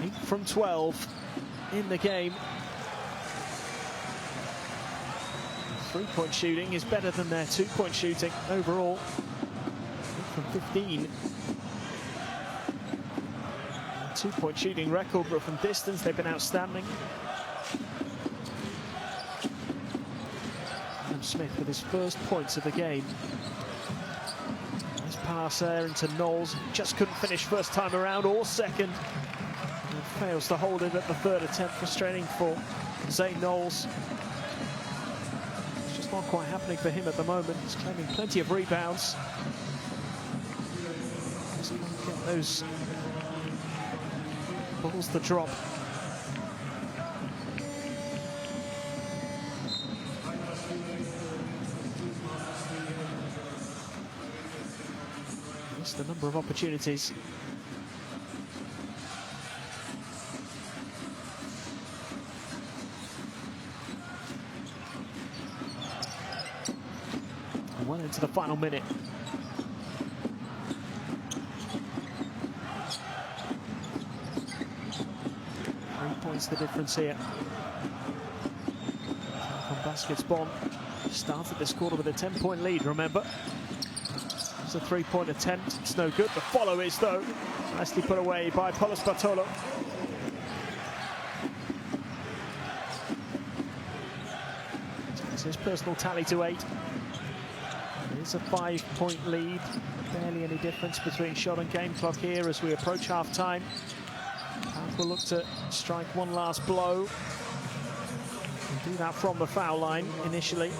8 from 12 in the game. Three-point shooting is better than their two-point shooting overall. 8 from 15. Two-point shooting record, but from distance they've been outstanding. Adam Smith with his first points of the game. Nice pass there into Knowles. Just couldn't finish first time around or second. And fails to hold it at the third attempt. Frustrating for Zane Knowles. It's just not quite happening for him at the moment. He's claiming plenty of rebounds. Just can't get those balls to drop. Missed a number of opportunities. And well into the final minute. 3 points the difference here. Telekom Baskets Bonn started this quarter with a 10-point lead, remember. It's a three-point attempt, it's no good. The follow is, though, nicely put away by Carlos Bartolo. It's his personal tally to 8. It's a 5-point lead. Barely any difference between shot and game clock here as we approach half-time. We'll look to strike one last blow. And do that from the foul line initially.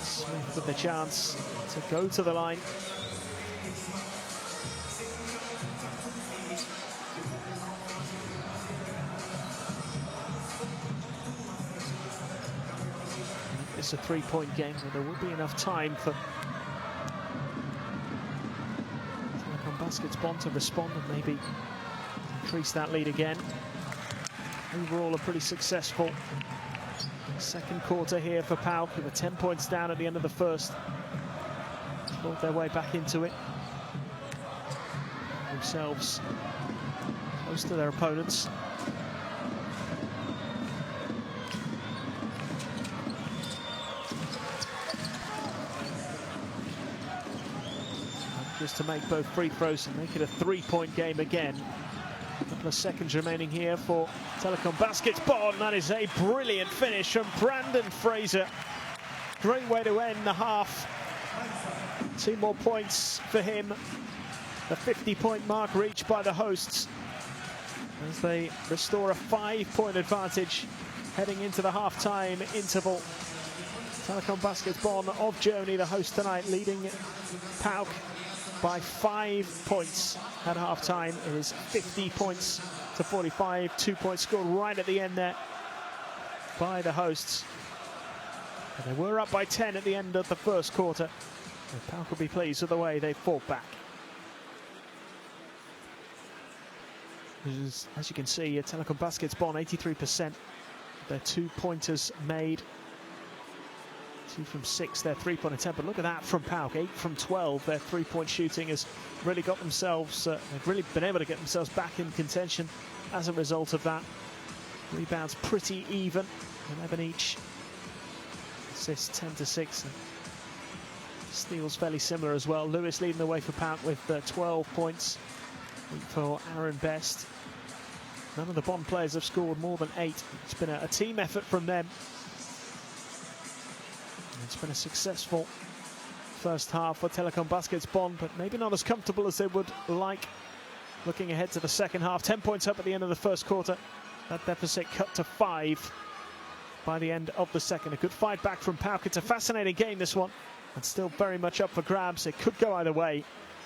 Smith with the chance to go to the line. It's a three-point game, and there will be enough time for Telekom Baskets Bonn to respond and maybe increase that lead again. Overall, a pretty successful second quarter here for PAOK, with 10 points down at the end of the first. Fought their way back into it. Themselves close to their opponents. Just to make both free throws and make it a three-point game again. A couple of seconds remaining here for Telekom Baskets Bonn. That is a brilliant finish from Brandon Fraser. Great way to end the half. 2 more points for him. The 50-point mark reached by the hosts as they restore a 5-point advantage heading into the half-time interval. Telekom Baskets Bonn of Germany, the host tonight, leading PAOK by 5 points at half-time. It is 50 points to 45. 2 points scored right at the end there by the hosts. And they were up by 10 at the end of the first quarter. And PAOK will be pleased with the way they fought back. As you can see, Telekom Baskets Bonn 83%, Their 2-pointers made. 2 from 6, their 3-point attempt. But look at that from PAOK, 8 from 12. Their 3-point shooting has really got themselves, they've really been able to get themselves back in contention as a result of that. Rebounds pretty even, 11 each. Assists 10 to 6. And steals fairly similar as well. Lewis leading the way for PAOK with 12 points. 8 for Aaron Best. None of the Bonn players have scored more than 8. It's been a team effort from them. It's been a successful first half for Telekom Baskets Bonn, but maybe not as comfortable as they would like. Looking ahead to the second half, 10 points up at the end of the first quarter. That deficit cut to 5 by the end of the second. A good fight back from PAOK. It's a fascinating game, this one, and still very much up for grabs. It could go either way.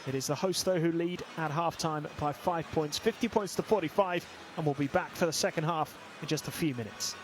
It is the hosts, though, who lead at halftime by 5 points, 50 points to 45, and we'll be back for the second half in just a few minutes.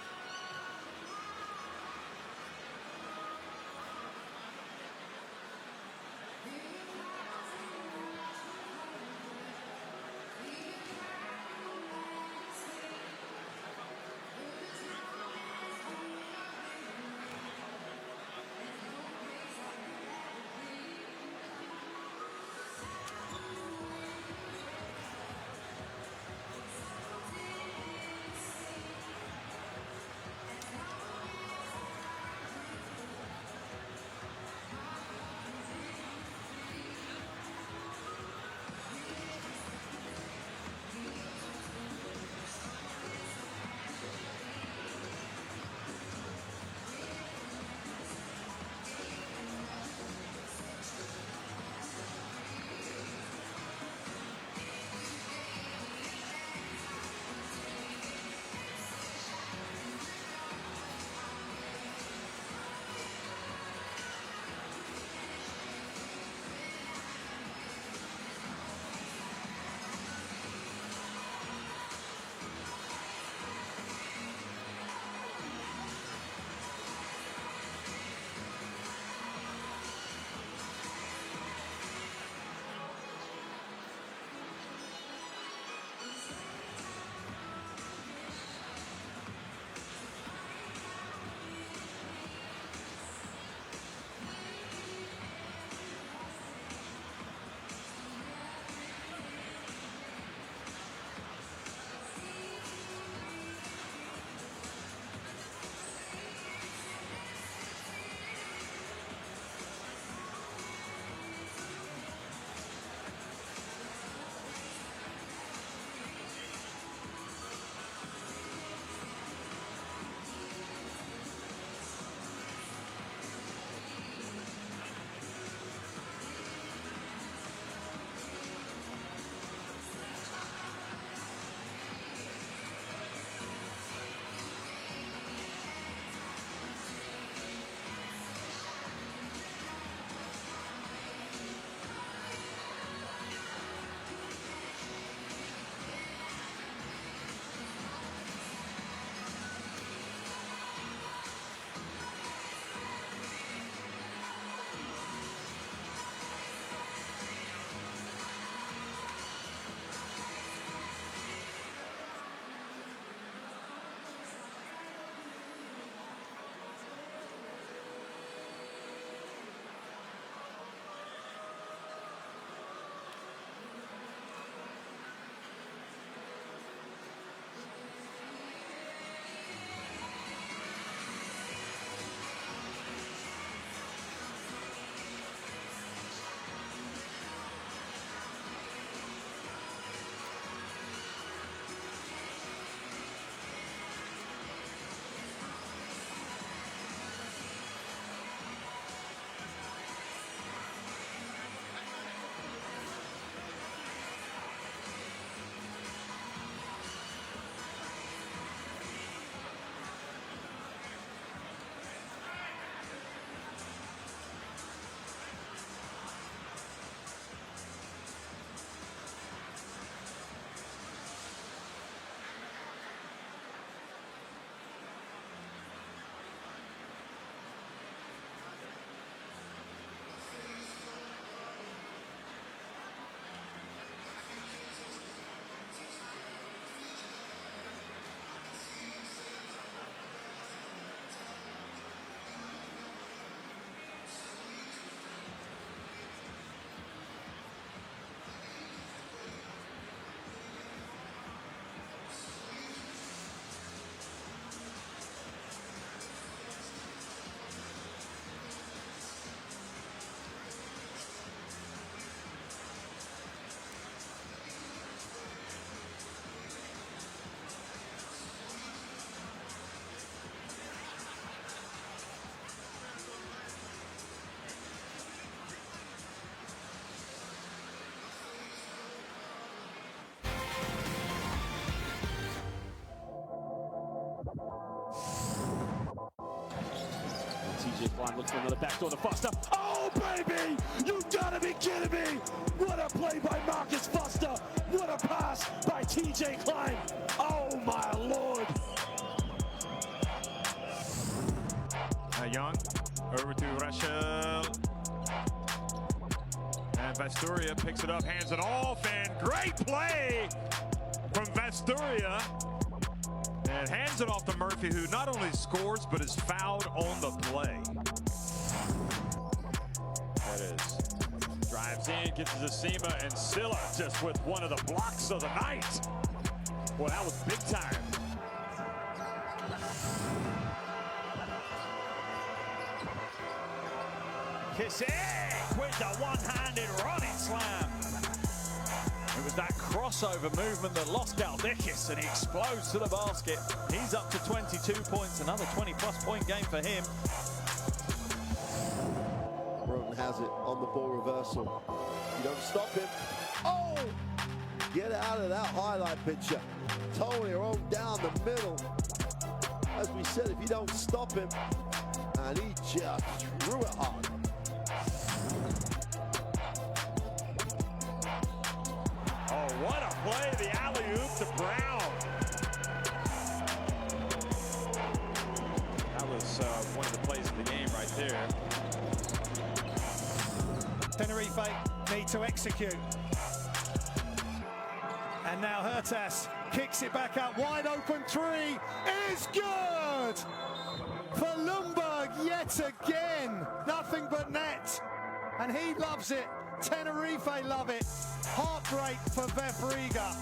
TJ Klein looks for another backdoor to Foster. Oh, baby! You gotta be kidding me! What a play by Marcus Foster! What a pass by TJ Klein! Oh, my Lord! Young, over to Rachel. And Vasturia picks it up, hands it off, and great play from Vasturia. And hands it off to Murphy, who not only scores, but is fouled on the play. That is. Drives in, gets to Zima, and Silla just with one of the blocks of the night. Boy, that was big time. Kissick with the one-handed running slam. It was that crossover movement that lost Galdikis, and he explodes to the basket. He's up to 22 points, another 20-plus point game for him. Broughton has it on the ball reversal. You don't stop him. Oh! Get out of that highlight picture. Tony on down the middle. As we said, if you don't stop him, and he just threw it hard. Oh, what a play, the alley-oop to Brown. That was one of the plays of the game right there. Tenerife need to execute. And now Hurtas kicks it back out, wide open three is good! For Lundberg yet again, nothing but net. And he loves it, Tenerife love it. Heartbreak for Vefriga.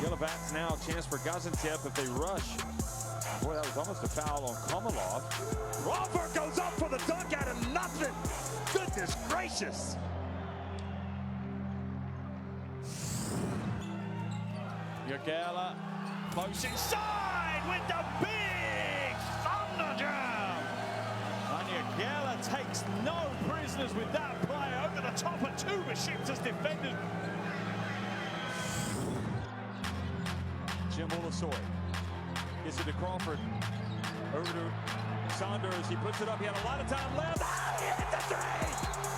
Yellowbacks now a chance for Gaziantep if they rush. Boy, that was almost a foul on Komalov. Robert goes up for the dunk out of nothing. Goodness gracious. Yagala close inside with the big thunder jam. And Yagala takes no prisoners with that play over the top of two Besiktas defenders. Jim Olasoi gets it to Crawford. Over to Saunders. He puts it up. He had a lot of time left. Ah, he hit the three!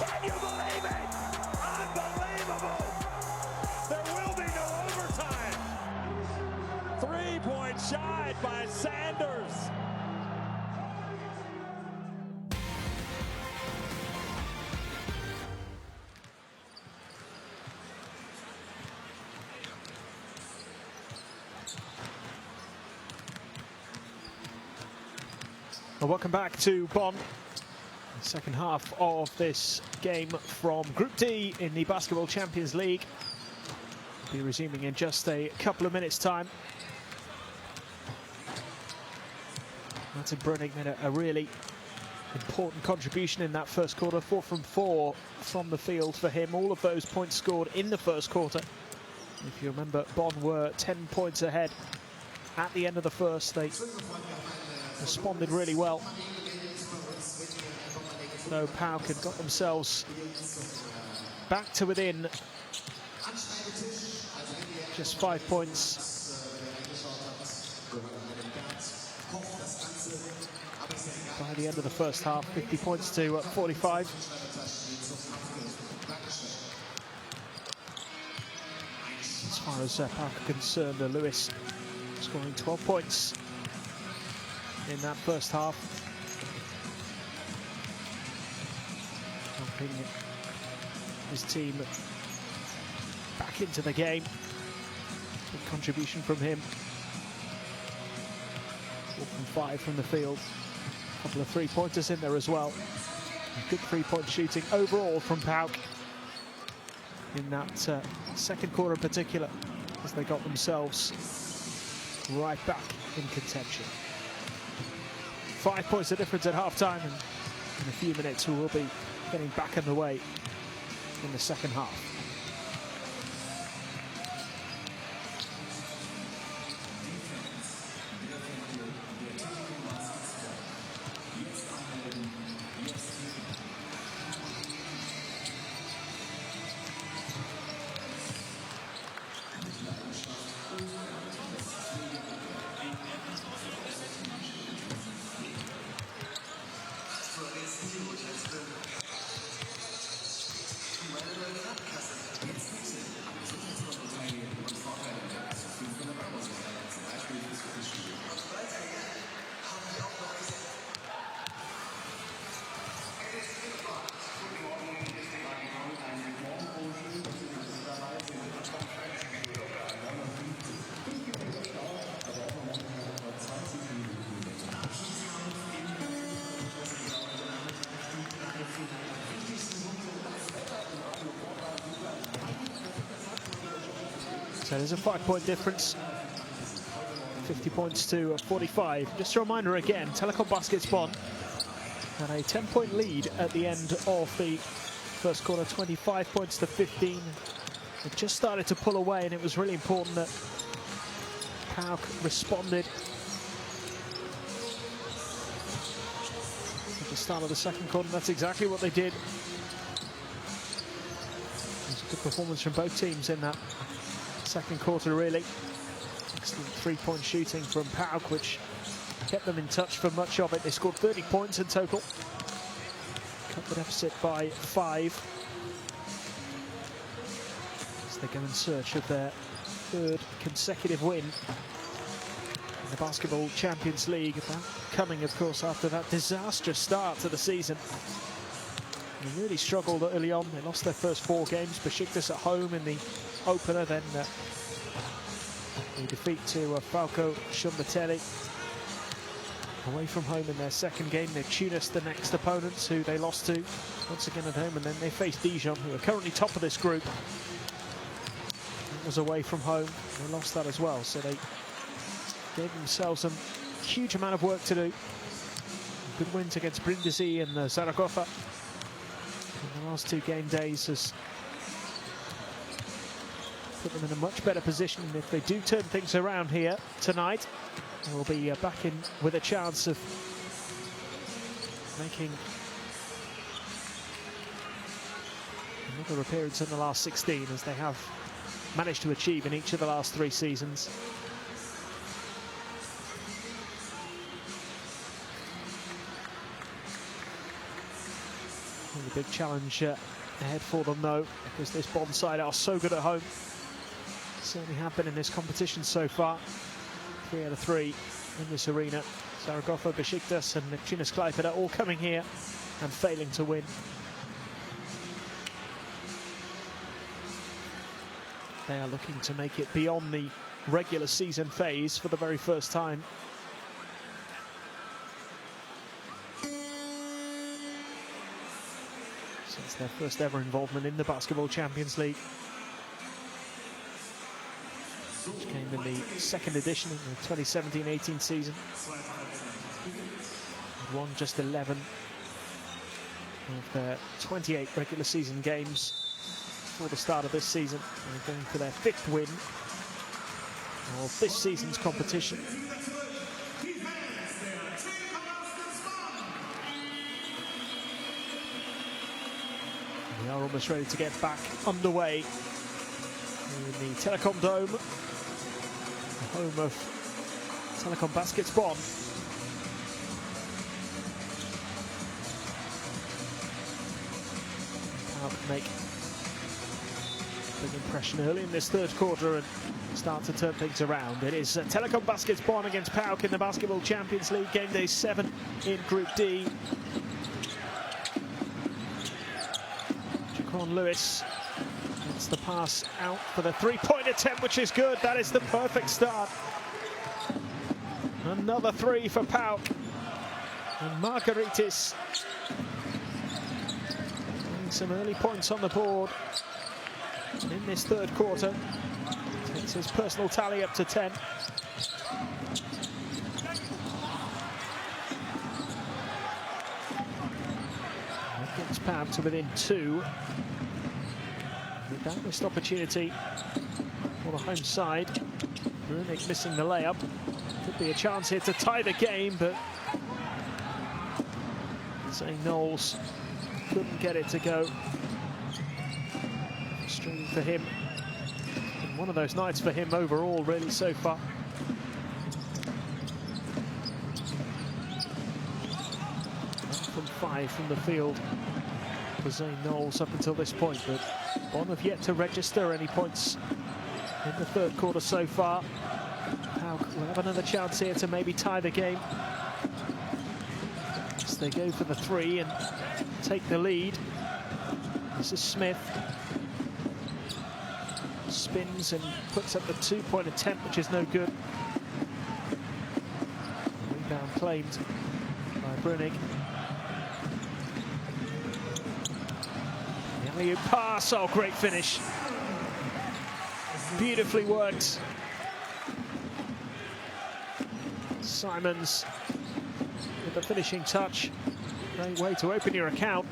Can you believe it? Unbelievable! There will be no overtime. 3-point shot by Sanders. Well, welcome back to Bonn. The second half of this game from Group D in the Basketball Champions League. We'll be resuming in just a couple of minutes' time. Martin Brunning made a really important contribution in that first quarter. 4 from 4 from the field for him. All of those points scored in the first quarter. If you remember, Bonn were 10 points ahead at the end of the first. They responded really well. So PAOK had got themselves back to within just 5 points by the end of the first half. 50 points to 45. As far as PAOK are concerned, Lewis scoring 12 points in that first half. Helping his team back into the game. Good contribution from him. 4 from 5 from the field. A couple of three-pointers in there as well. Good three-point shooting overall from PAOK in that second quarter in particular, as they got themselves right back in contention. 5 points of difference at half-time, and in a few minutes we will be getting back underway in the second half. So there's a 5-point difference. 50 points to 45. Just a reminder again, Telekom Baskets Bonn had a 10-point lead at the end of the first quarter, 25 points to 15. It just started to pull away, and it was really important that PAOK responded at the start of the second quarter. That's exactly what they did. It was a good performance from both teams in that second quarter, really. Excellent three-point shooting from PAOK, which kept them in touch for much of it. They scored 30 points in total. Cut the deficit by 5. As they go in search of their third consecutive win in the Basketball Champions League. That coming, of course, after that disastrous start to the season. They really struggled early on. They lost their first 4 games. Besiktas at home in the opener, then a defeat to Falco Shumbatelli. Away from home in their second game, they're Tunis, the next opponents, who they lost to once again at home, and then they face Dijon, who are currently top of this group. It was away from home, they lost that as well, so they gave themselves a huge amount of work to do. Good wins against Brindisi and Zaragoza in the last 2 game days has put them in a much better position. And if they do turn things around here tonight, they will be back in with a chance of making another appearance in the last 16, as they have managed to achieve in each of the last 3 seasons. A big challenge ahead for them, though, because this Bonn side are so good at home. Certainly have been in this competition so far. 3 out of 3 in this arena. Zaragoza, Besiktas and Tunis Klaipeda all coming here and failing to win. They are looking to make it beyond the regular season phase for the very first time. Since their first ever involvement in the Basketball Champions League, which came in the 2nd edition in the 2017-18 season. They'd won just 11 of their 28 regular season games before the start of this season. They're going for their 5th win of this season's competition. We are almost ready to get back underway in the Telekom Dome, the home of Telekom Baskets Bonn. PAOK make a big impression early in this 3rd quarter and start to turn things around. It is Telekom Baskets Bonn against PAOK in the Basketball Champions League, game day 7 in Group D. Lewis gets the pass out for the 3-point attempt, which is good. That is the perfect start. Another 3 for PAOK. And Margaritis getting some early points on the board in this 3rd quarter. Takes his personal tally up to 10. That gets PAOK to within 2. That missed opportunity for the home side. Brunig missing the layup. Could be a chance here to tie the game, but Zane Knowles couldn't get it to go. Frustrating for him. And one of those nights for him overall, really, so far. From 5 from the field for Zane Knowles up until this point, but Bonn have yet to register any points in the 3rd quarter so far. PAOK will have another chance here to maybe tie the game. As they go for the 3 and take the lead. This is Smith. Spins and puts up the 2-point attempt, which is no good. Rebound claimed by Brunig. Alley-oop pass, oh, great finish. Beautifully worked. Simons with the finishing touch. Great way to open your account.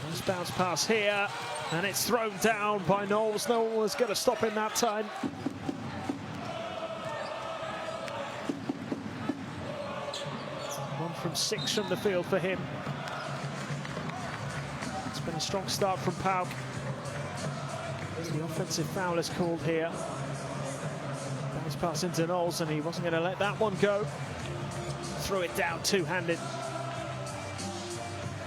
Nice bounce pass here, and it's thrown down by Knowles. No one was going to stop him that time. 1 from 6 from the field for him. It's been a strong start from PAOK. The offensive foul is called here. Bounce pass into Knowles, and he wasn't going to let that one go. Threw it down two-handed.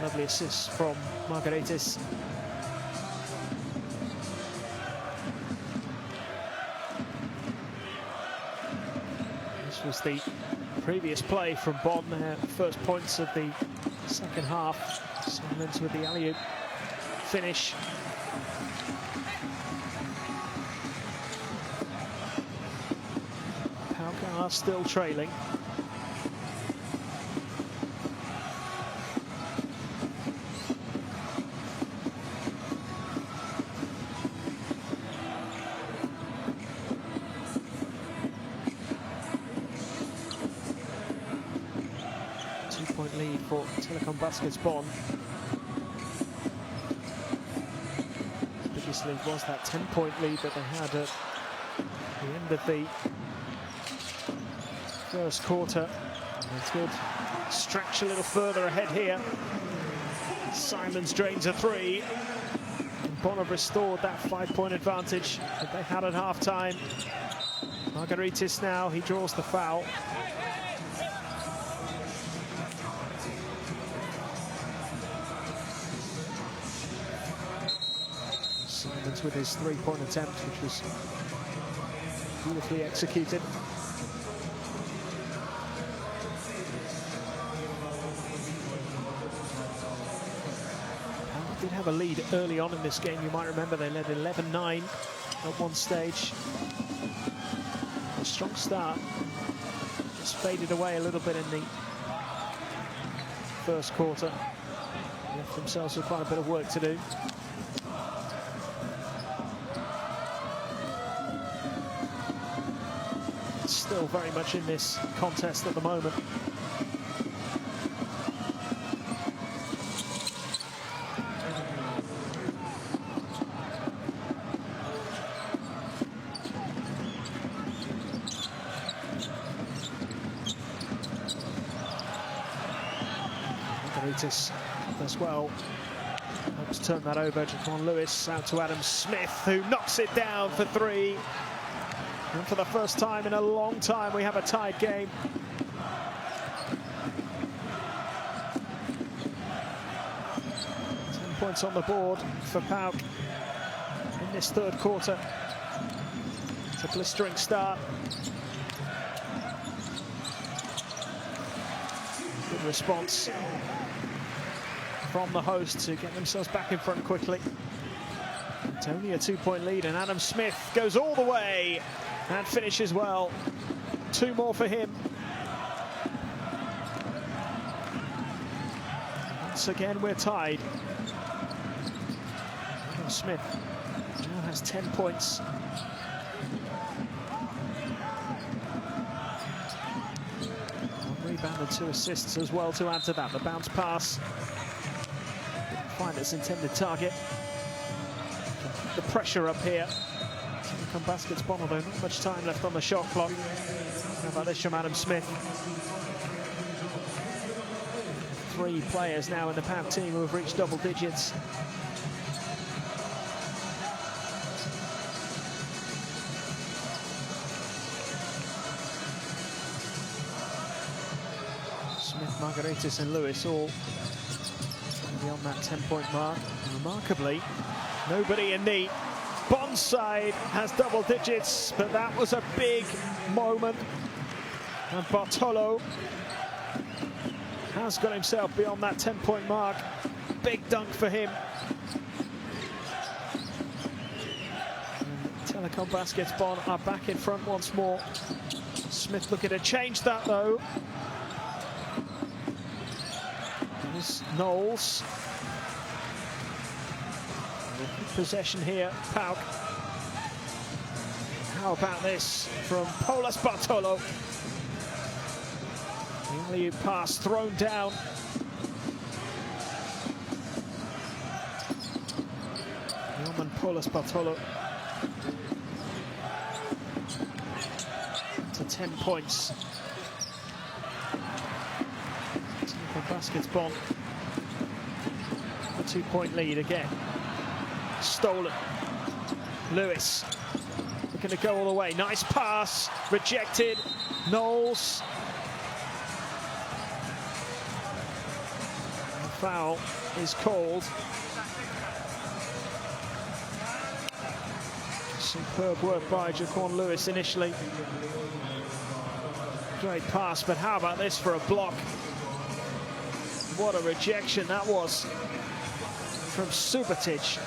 Lovely assist from Margaritis. This was the previous play from Bonn, their first points of the second half. Simons with the alley-oop finish. PAOK are still trailing. Two-point lead for Telekom Baskets Bonn. Biggest lead was that 10-point lead that they had at the end of the first quarter. It's good. Stretch a little further ahead here. Simons drains a three. And Bonn have restored that 5-point advantage that they had at half-time. Margaritis now, he draws the foul. Simons with his 3-point attempt, which was beautifully executed. PAOK did have a lead early on in this game. You might remember they led 11-9 at one stage. A strong start just faded away a little bit in the first quarter. Left themselves with quite a bit of work to do. Still very much in this contest at the moment. Margaritis as well. Helps turn that over. Javon Lewis out to Adam Smith, who knocks it down for three. And for the first time in a long time, we have a tied game. Points on the board for PAOK in this third quarter. It's a blistering start. Good response from the hosts to get themselves back in front quickly. It's only a 2-point lead, and Adam Smith goes all the way and finishes well. 2 more for him. Once again, we're tied. Adam Smith now has 10 points. 1 rebound and 2 assists as well to add to that. The bounce pass didn't find its intended target. The pressure up here. Telekom Baskets Bonn, although not much time left on the shot clock. How about this from Adam Smith? 3 players now in the PAOK team who have reached double digits. Smith, Margaritis and Lewis all beyond that 10-point mark. And remarkably, nobody in the Bonn side has double digits, but that was a big moment. And Bartolo has got himself beyond that 10-point mark. Big dunk for him. And Telekom Baskets Bonn are back in front once more. Smith looking to change that though. There's Knowles. Possession here, PAOK. How about this from Polas Bartolo? The alley-oop pass thrown down. Roman Polas Bartolo to 10 points. Telekom Baskets Bonn. A 2-point lead again. Stolen. Lewis looking to go all the way. Nice pass. Rejected. Knowles. The foul is called. Superb work by Jaquan Lewis initially. Great pass, but how about this for a block? What a rejection that was from Subotic.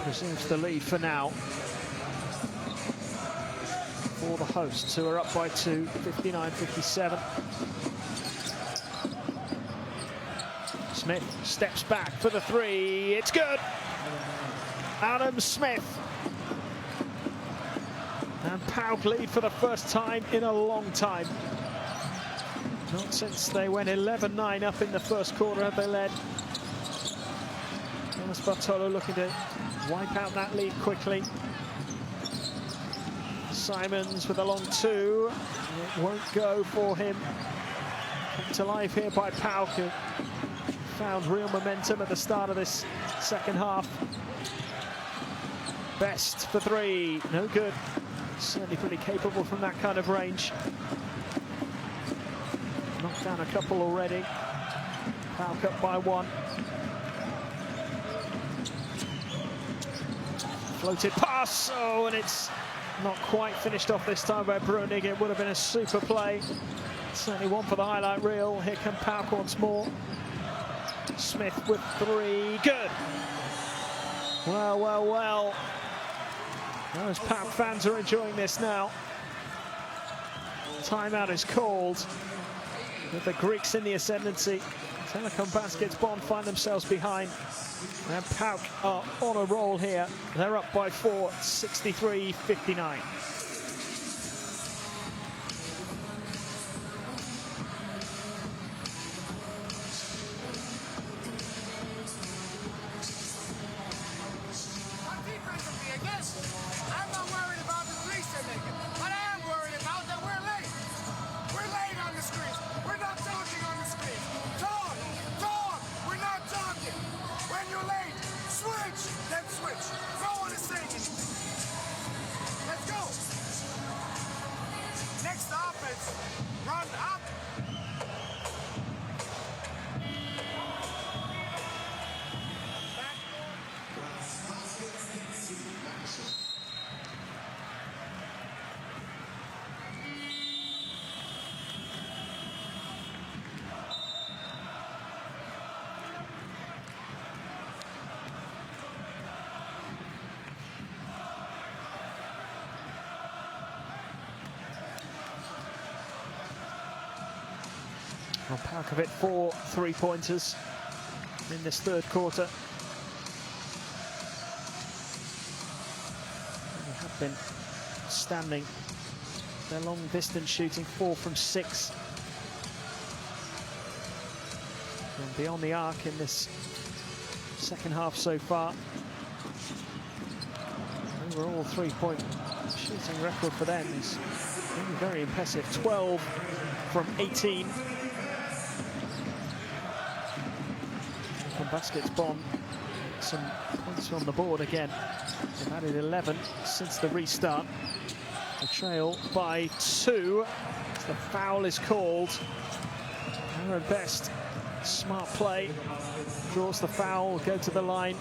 Preserves the lead for now for the hosts, who are up by 2, 59-57. Smith steps back for the 3. It's good. Adam Smith. And PAOK lead for the first time in a long time. Not since they went 11-9 up in the first quarter have they led. Thomas Bartolo looking to wipe out that lead quickly. Simons with a long 2. It won't go for him. Kept to life here by PAOK, who found real momentum at the start of this second half. Best for 3, no good. Certainly pretty capable from that kind of range. Knocked down a couple already. PAOK up by 1. Floated pass, oh, and it's not quite finished off this time by Brunig. It would have been a super play. Certainly one for the highlight reel. Here come PAOK once more. Smith with 3, good. Well, well, well. Those PAOK fans are enjoying this now. Timeout is called with the Greeks in the ascendancy. Telekom Baskets Bonn find themselves behind. And PAOK are on a roll here. They're up by 4, 63-59. I'm not worried about the threes they're making, but I am worried about that we're late. We're late on the screens. We're not talking on the screens. Talk, talk. We're not talking. When you're late, switch, then switch. Go on the stage. Let's go. Next offense, run up. Well, PAOK have hit 4 3-pointers in this third quarter. They have been standing their long distance shooting, 4 from 6. And beyond the arc in this second half so far. Overall 3-point shooting record for them is really very impressive. 12 from 18. From Baskets Bonn, some points on the board again. They've added 11 since the restart. The trail by 2. The foul is called. Aaron Best, smart play, draws the foul, go to the line.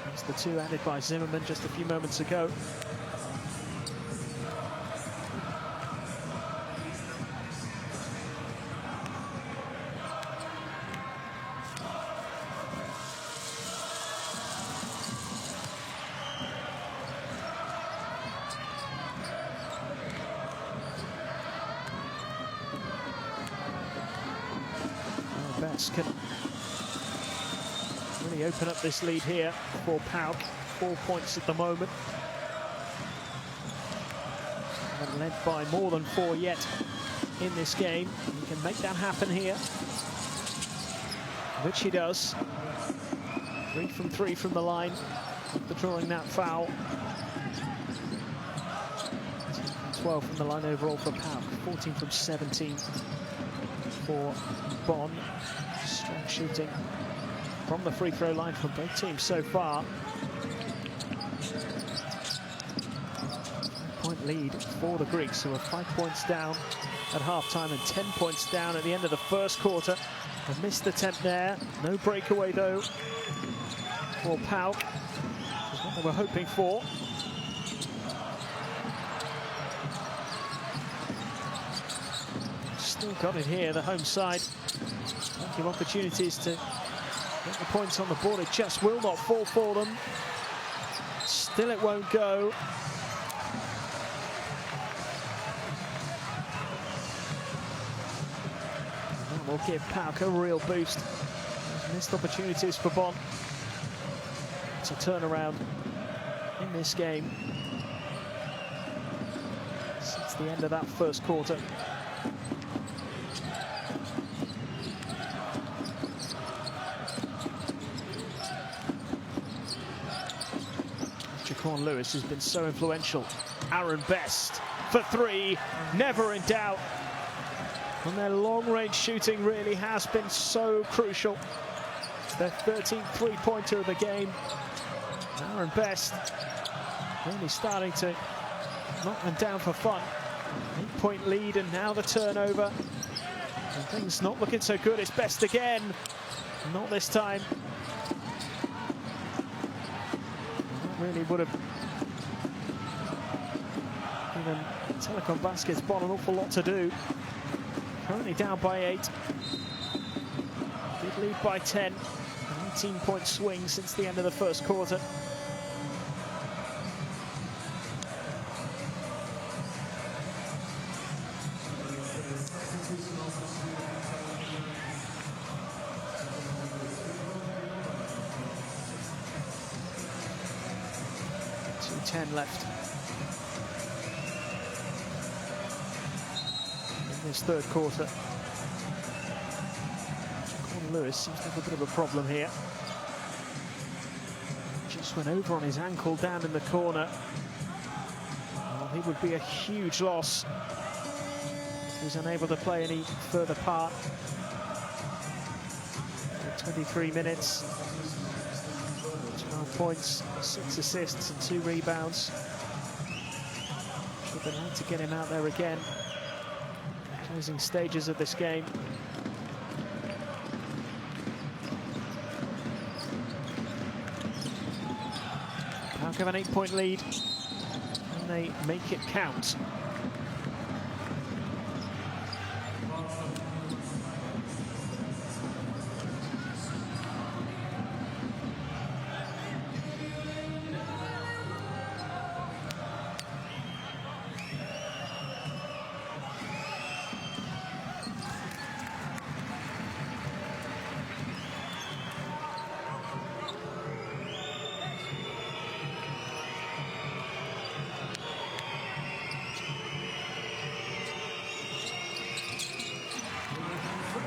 That's the 2 added by Zimmerman just a few moments ago. shots can really open up this lead here for PAOK. 4 points at the moment. Haven't led by more than 4 yet in this game. He can make that happen here, which he does. 3 from 3 from the line after drawing that foul. 12 from the line overall for PAOK. 14 from 17 for Bonn. Strong shooting from the free throw line from both teams so far. 5-point lead for the Greeks, who are 5 points down at halftime and 10 points down at the end of the first quarter. A missed attempt there. No breakaway though for PAOK. That's what they were hoping for. Still got it here, the home side. Plenty of opportunities to get the points on the board. It just will not fall for them. Still it won't go. And that will give PAOK a real boost. Those missed opportunities for Bonn to turn around in this game since the end of that first quarter. Lewis has been so influential. Aaron Best for 3, never in doubt. And their long-range shooting really has been so crucial. It's their 13th three-pointer of the game. Aaron Best really starting to knock them down for fun. 8-point lead and now the turnover. And things not looking so good. It's Best again. Not this time. Really would have given Telekom Baskets Bonn an awful lot to do. Currently down by 8. Did lead by 10. An 18-point swing since the end of the first quarter. Left in this third quarter. Lewis seems to have a bit of a problem here. Just went over on his ankle down in the corner. Well, he would be a huge loss if he was unable to play any further part. 23 minutes. 12 points, 6 assists and 2 rebounds. Should have been able to get him out there again. Closing stages of this game. PAOK have an 8-point lead and they make it count.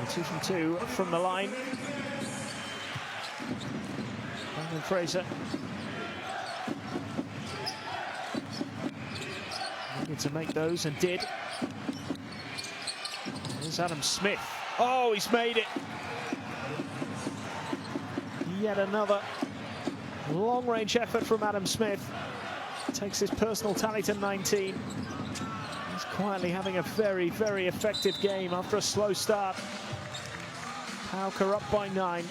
Two from 2 from the line. Brandon Fraser. Needed to make those and did. There's Adam Smith. Oh, he's made it. Yet another long-range effort from Adam Smith. Takes his personal tally to 19. He's quietly having a very, very effective game after a slow start. PAOK are up by 9.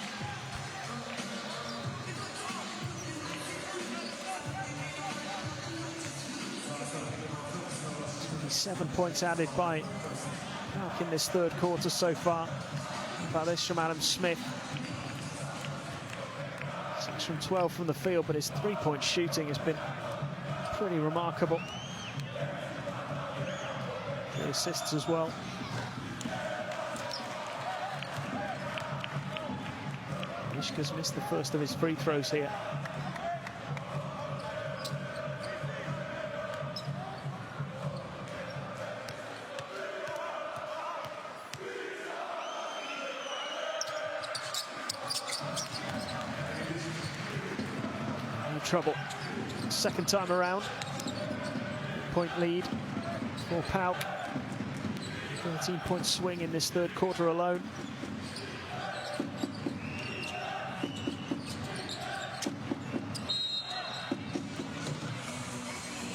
27 points added by PAOK in this third quarter so far. How about this from Adam Smith? 6 from 12 from the field, but his three-point shooting has been pretty remarkable. 3 assists as well. Ishka's missed the first of his free throws here. No trouble. Second time around. Point lead for PAOK. 13-point swing in this third quarter alone.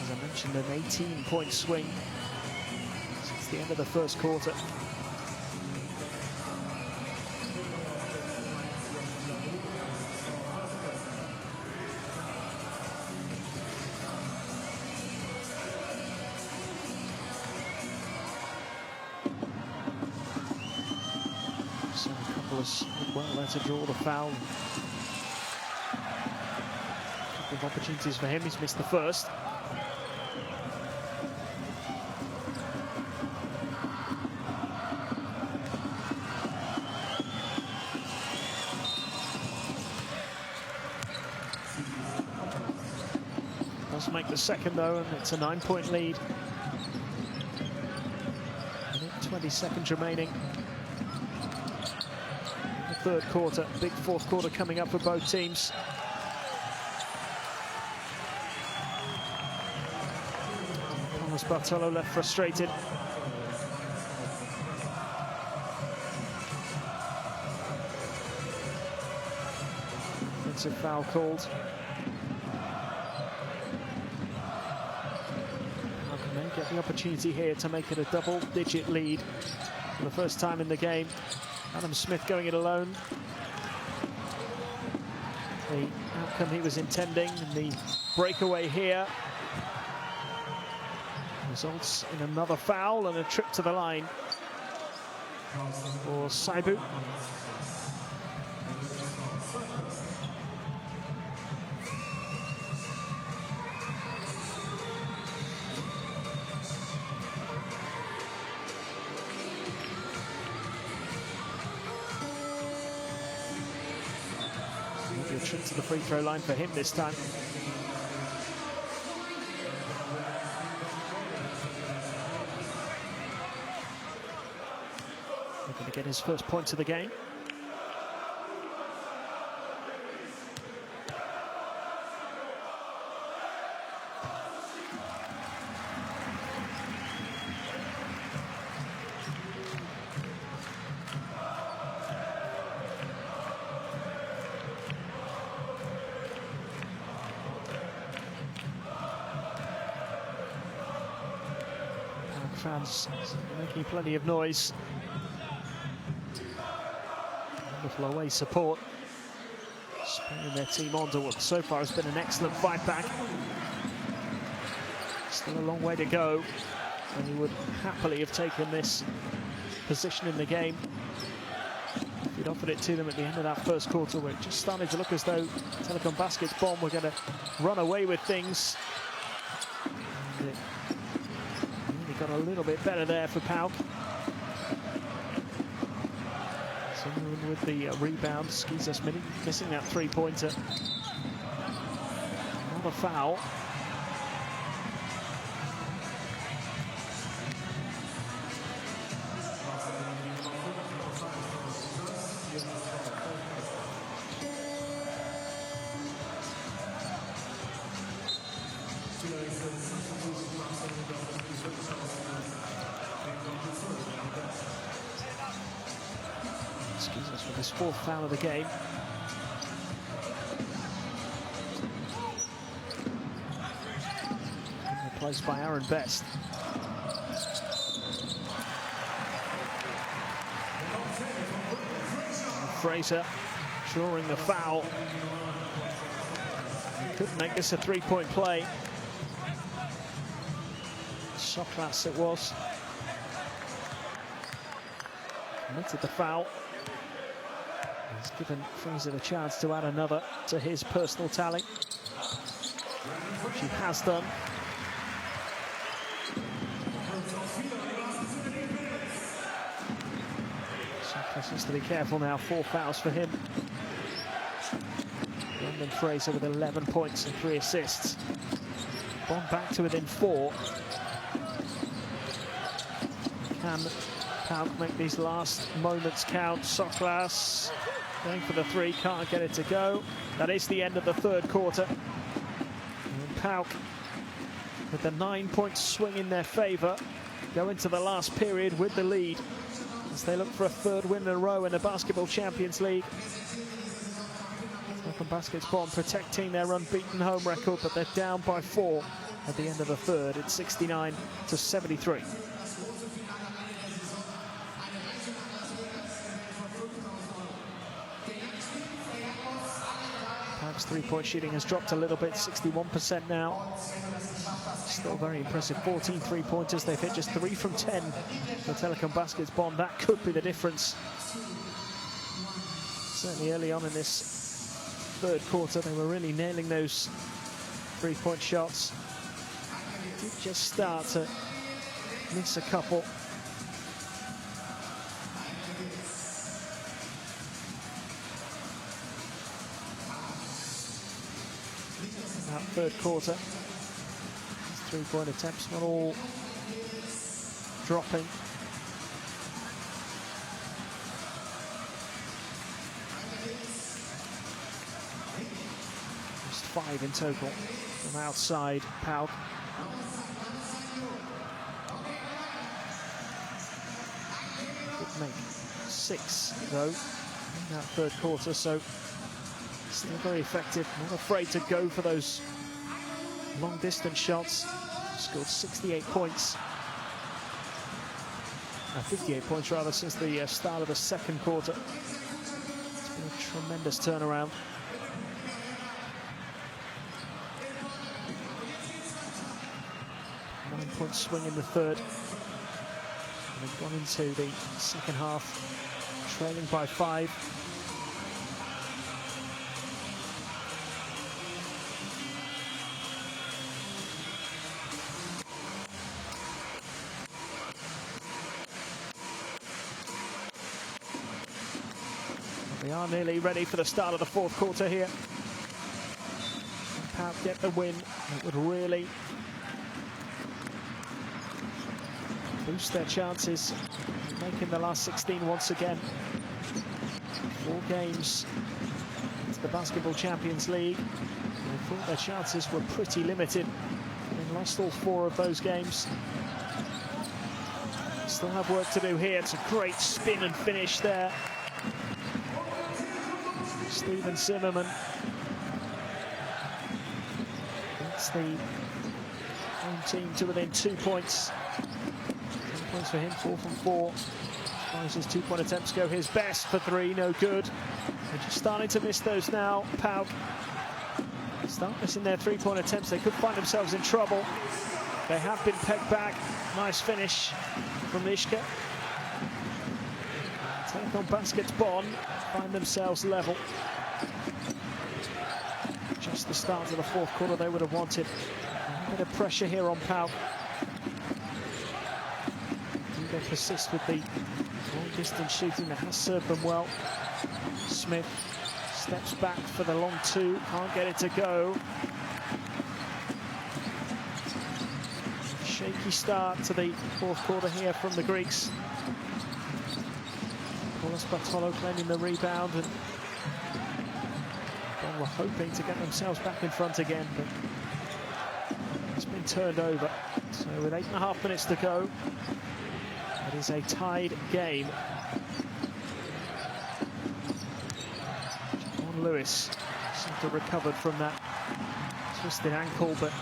As I mentioned, an 18-point swing since the end of the first quarter. So a couple of well there to draw the foul. A couple of opportunities for him. He's missed the first. Does make the second though, and it's a 9-point lead. 20 seconds remaining. Third quarter, big fourth quarter coming up for both teams. Thomas Bartolo left frustrated. Offensive foul called. How can they get the opportunity here to make it a double-digit lead for the first time in the game? Adam Smith going it alone. The outcome he was intending, and the breakaway here results in another foul and a trip to the line for Saibu. Maybe a trip to the free throw line for him this time. Looking to get his first points of the game. Fans making plenty of noise. Wonderful away support. Spurring their team on to what so far has been an excellent fight back. Still a long way to go, and he would happily have taken this position in the game if he'd offered it to them at the end of that first quarter, where it just started to look as though Telekom Basket's Bonn were going to run away with things. Got a little bit better there for PAOK. Someone with the rebound. Skizas missing that three-pointer. Another foul. Skizas with his fourth foul of the game. Replaced by Aaron Best. Fraser drawing the foul. Couldn't make this a three-point play. Soklas it was. Committed the foul. He's given Fraser the chance to add another to his personal tally, which he has done. Soklas has to be careful now. 4 fouls for him. Brendan Fraser with 11 points and 3 assists. Bonn back to within 4. Can PAOK make these last moments count? Soklas going for the 3, can't get it to go. That is the end of the third quarter. And PAOK, with the 9-point swing in their favour, go into the last period with the lead as they look for a 3rd win in a row in the Basketball Champions League. Telekom Basket's Bonn protecting their unbeaten home record, but they're down by 4 at the end of the third. It's 69-73. PAOK's 3-point shooting has dropped a little bit, 61% now. Still very impressive, 14 3-pointers. They've hit just 3 from 10 for Telekom Basket's Bonn. That could be the difference. Certainly early on in this third quarter, they were really nailing those 3-point shots. Did just start to miss a couple. That third quarter, 3-point attempts not all dropping. Just 5 in total from outside PAOK. Could make 6 though in that third quarter, so still very effective. Not afraid to go for those long distance shots. Scored 68 points. 58 points rather since the start of the second quarter. It's been a tremendous turnaround. Nine-point swing in the third. And they've gone into the second half trailing by 5. We are nearly ready for the start of the fourth quarter here. PAOK get the win. It would really boost their chances of making the last 16 once again. 4 games into the Basketball Champions League. They thought their chances were pretty limited. They lost all 4 of those games. Still have work to do here. It's a great spin and finish there. Steven Zimmerman. That's the home team to within 2 points. 10 points for him, 4 from 4. As far as his 2-point attempts go, his best for 3, no good. They're just starting to miss those now. PAOK start missing their 3-point attempts. They could find themselves in trouble. They have been pegged back. Nice finish from Ishka. Telekom Basket's Bonn find themselves level. Just the start of the fourth quarter they would have wanted. A bit of pressure here on PAOK. They persist with the long distance shooting that has served them well. Smith steps back for the long 2, can't get it to go. Shaky start to the fourth quarter here from the Greeks. Paulos Bartolo claiming the rebound, and Bonn were hoping to get themselves back in front again, but it's been turned over. So with 8.5 minutes to go, it is a tied game. John Lewis seemed to have recovered from that twisted ankle, but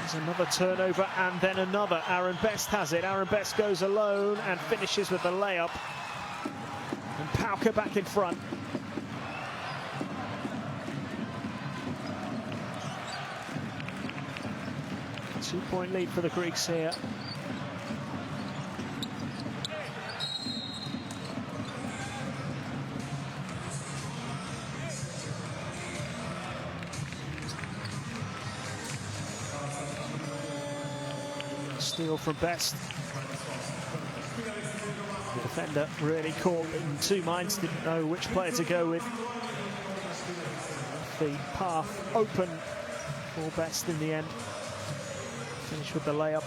there's another turnover and then another. Aaron Best has it. Aaron Best goes alone and finishes with the layup. And PAOK back in front. A 2-point lead for the Greeks here. Steal from Best. The defender really caught in 2 minds, didn't know which player to go with. left the path open for Best in the end. Finish with the layup.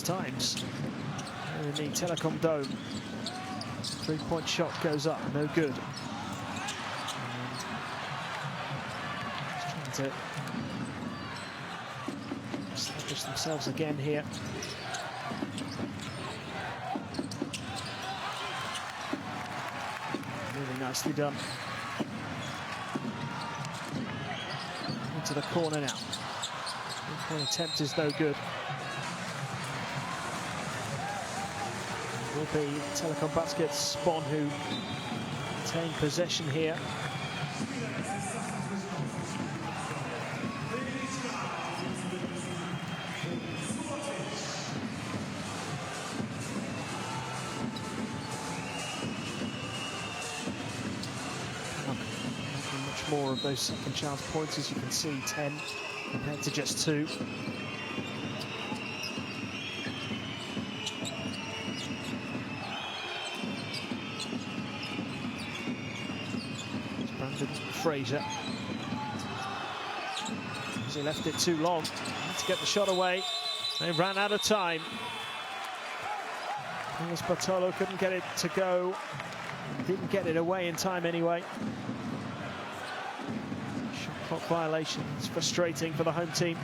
Times in the Telekom Dome. Three-point shot goes up, no good. Just trying to establish themselves again here. Really nicely done. Into the corner now. Three-point attempt is no good. Will be Telekom Basket's Bonn who retain possession here. Making much more of those second chance points, as you can see, 10 compared to just 2. Fraser. As he left it too long. To get the shot away. They ran out of time. As Bartolo couldn't get it to go. Didn't get it away in time anyway. Shot clock violation. It's frustrating for the home team.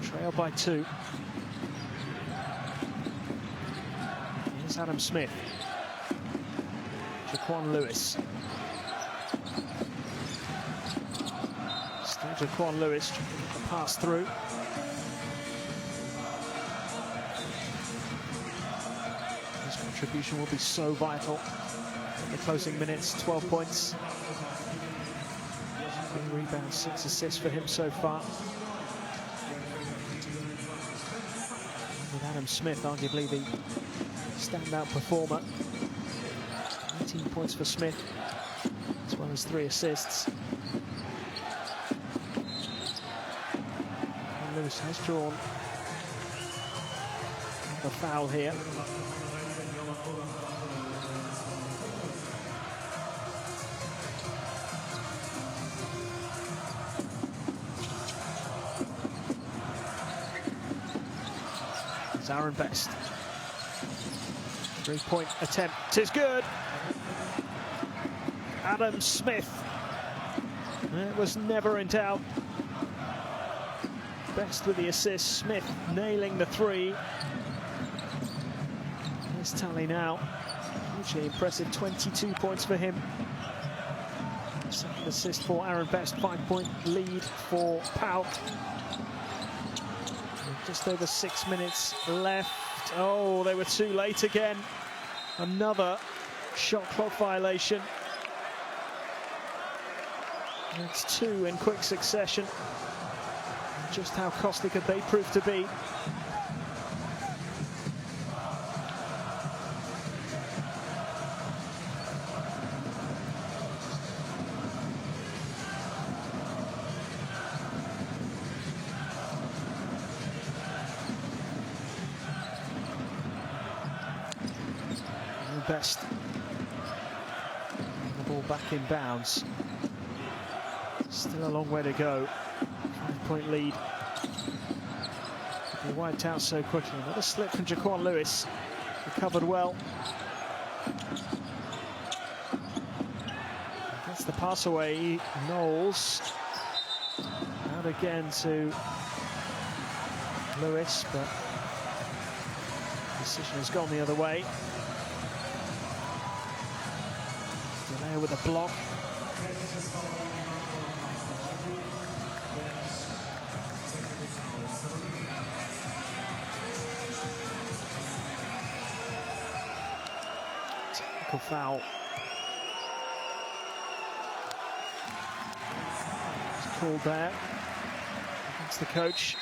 Trail by 2. Here's Adam Smith. Jaquan Lewis. Jaquan Lewis trying to get the pass through. His contribution will be so vital in the closing minutes. 12 points. 3 rebounds, 6 assists for him so far. With Adam Smith, arguably the standout performer. 18 points for Smith, as well as 3 assists. Lewis has drawn the foul here. It's Aaron Best. 3-point attempt is good. Adam Smith. It was never in doubt. Best with the assist, Smith nailing the 3. His tally now, hugely impressive, 22 points for him. Second assist for Aaron Best, 5-point lead for PAOK. Just over 6 minutes left. Oh, they were too late again. Another shot clock violation. That's 2 in quick succession. Just how costly could they prove to be? Best. The ball back in bounds. Still a long way to go. 5-point lead. They wiped out so quickly. Another slip from Jaquan Lewis. Recovered well. Gets the pass away. Knowles. Out again to Lewis, but the decision has gone the other way. Delay with a block. Technical foul. It's called there. That's the coach.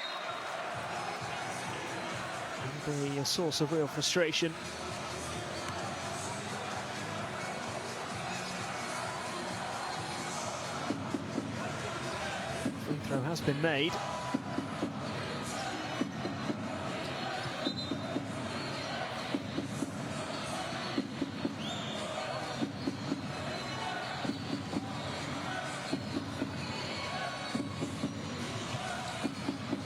It'll be a source of real frustration. Throw has been made.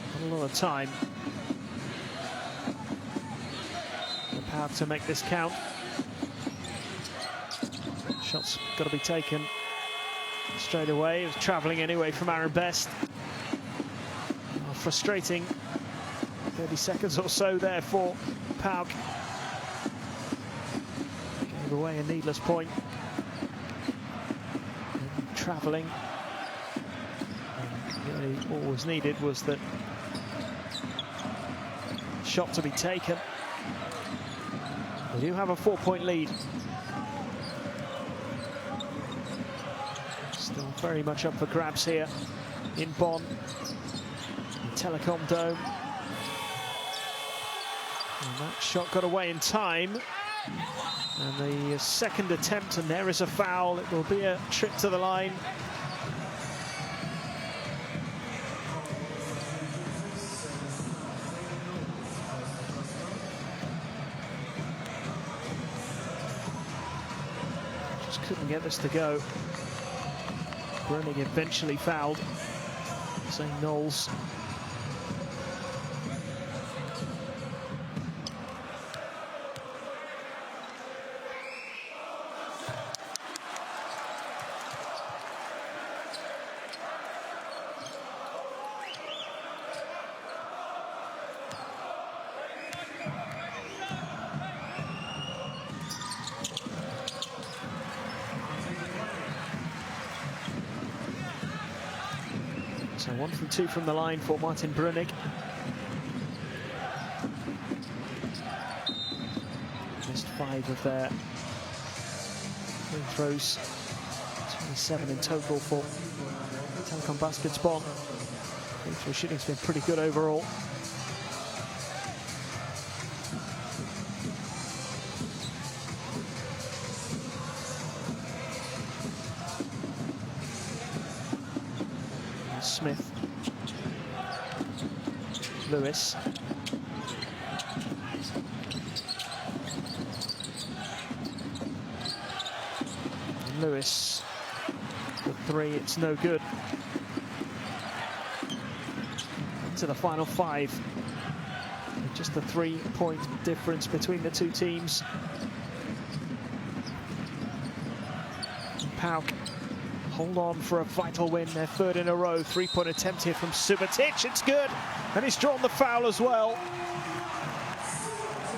Not a lot of time. The PAOK to make this count. Shot's got to be taken straight away. It was travelling anyway from Aaron Best. Oh, frustrating 30 seconds or so there for PAOK. Gave away a needless point. Travelling. Really all was needed was that shot to be taken. They do have a 4-point lead. Still very much up for grabs here in Bonn, the Telekom Dome. And that shot got away in time. And the second attempt, and there is a foul. It will be a trip to the line. Just couldn't get this to go. Brunning eventually fouled. St. Knowles. So 1 from 2 from the line for Martin Brunning. Missed 5 of their free throws. 27 in total for Telekom Baskets Bonn. Free throw shooting's been pretty good overall. Smith, Lewis, and Lewis, the 3, it's no good. Into the final 5, just a 3-point difference between the two teams. PAOK hold on for a vital win, their 3rd in a row. 3-point attempt here from Subotic, it's good, and he's drawn the foul as well.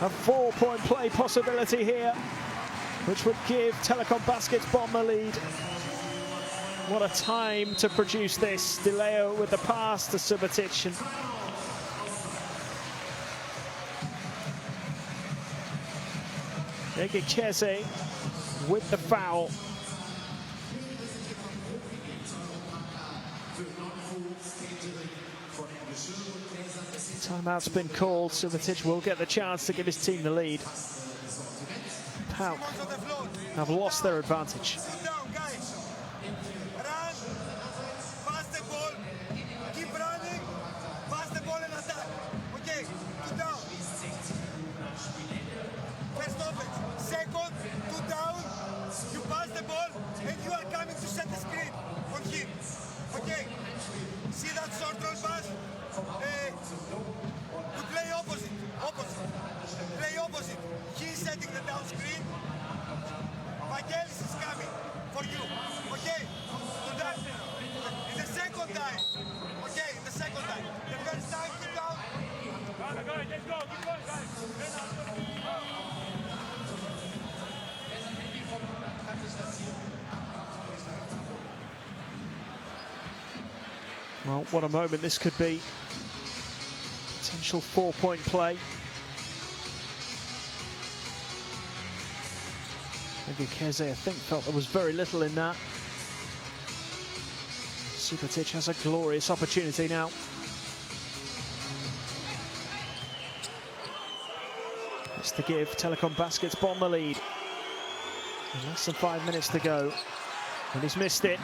A 4-point play possibility here, which would give Telekom Baskets Bonn the lead. What a time to produce this. DeLeo with the pass to Subotic. And Egekeze with the foul. Timeout's been called. Subotic will get the chance to give his team the lead. PAOK have lost their advantage. Sit down, guys. Run, pass the ball, keep running, pass the ball and attack. Okay, two down. First offense. Second, two down. You pass the ball and you are coming to set the screen on him. Okay, see that short roll pass? You play opposite. Play opposite. He's setting the down screen. Vangelis is coming for you. Okay? So that, in the second time. Okay, in the second time. The first time, keep down. Let's go, keep going, guys. Well, what a moment this could be. Potential 4-point play. Egekeze, I think, felt there was very little in that. Subotic has a glorious opportunity now. It's to give Telekom Baskets Bonn the lead. And less than 5 minutes to go. And he's missed it.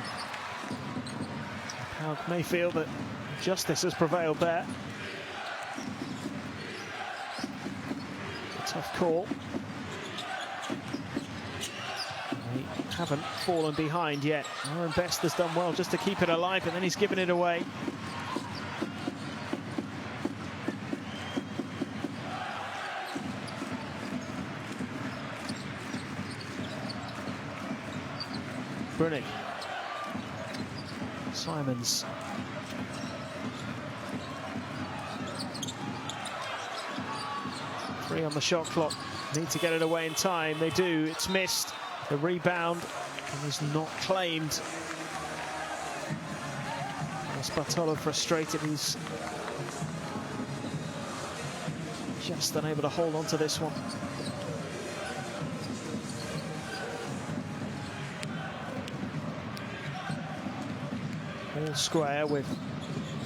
PAOK may feel that Justice has prevailed there. Tough call. They haven't fallen behind yet. Aaron Best has done well just to keep it alive, but then he's given it away. Brunig. Simons. Three on the shot clock. Need to get it away in time. They do. It's missed. The rebound is not claimed. Bartolo frustrated. He's just unable to hold on to this one. All square with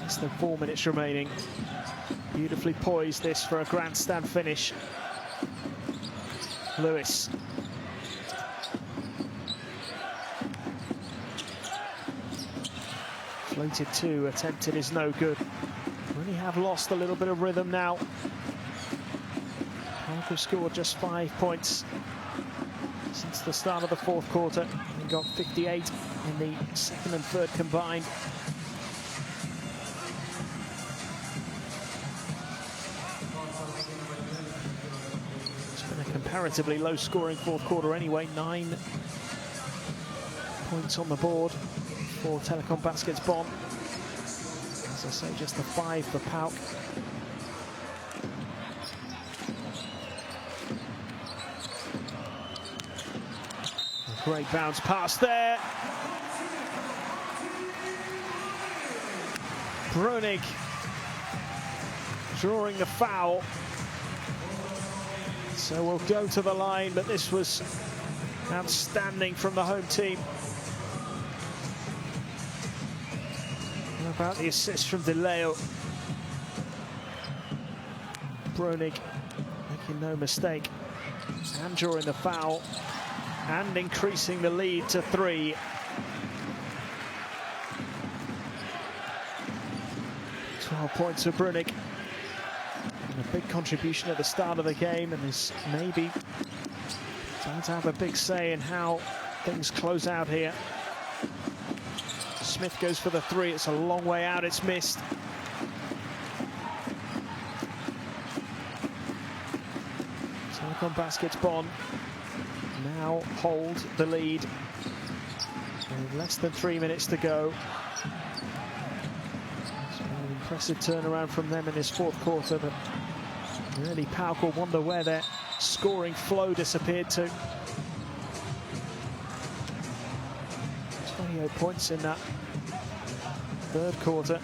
less than 4 minutes remaining. Beautifully poised this for a grandstand finish. Lewis. Floated two, attempted is no good. Really have lost a little bit of rhythm now. PAOK have scored just 5 points since the start of the fourth quarter. They got 58 in the second and third combined. Comparatively low-scoring fourth quarter anyway. 9 points on the board for Telekom Baskets Bonn. As I say, just a 5 for PAOK. A great bounce pass there. Brunig drawing the foul. So we'll go to the line, but this was outstanding from the home team. How about the assist from De Leo? Brunig making no mistake and drawing the foul and increasing the lead to 3. "12 points for Brunig. A big contribution at the start of the game, and is maybe going to have a big say in how things close out here. Smith goes for the 3. It's a long way out. It's missed. Telekom Baskets Bonn now hold the lead. With less than 3 minutes to go. It's been an impressive turnaround from them in this fourth quarter, but really, PAOK will wonder where their scoring flow disappeared to. 28 points in that third quarter.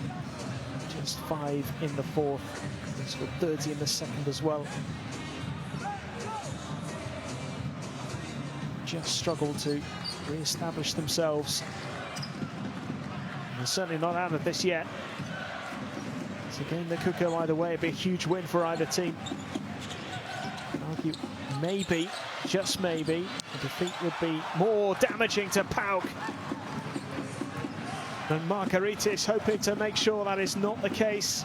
Just 5 in the fourth. They scored 30 in the second as well. Just struggled to re-establish themselves. And they're certainly not out of this yet. It's a game that could go either way. It'd be a huge win for either team. I'd argue maybe, just maybe, a defeat would be more damaging to PAOK than Margaritis, hoping to make sure that is not the case.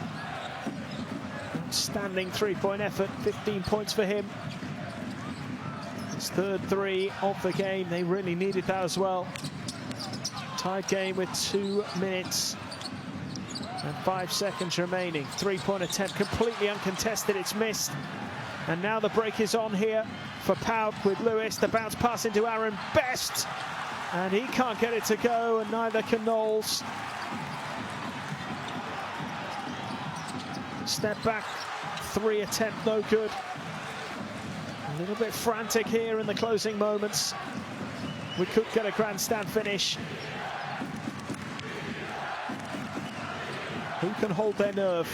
Outstanding three-point effort, 15 points for him. His third 3 of the game. They really needed that as well. Tied game with 2 minutes and 5 seconds remaining. 3-point attempt, completely uncontested. It's missed. And now the break is on here for PAOK with Lewis. The bounce pass into Aaron Best. And he can't get it to go, and neither can Knowles. Step back, 3 attempt, no good. A little bit frantic here in the closing moments. We could get a grandstand finish. Who can hold their nerve?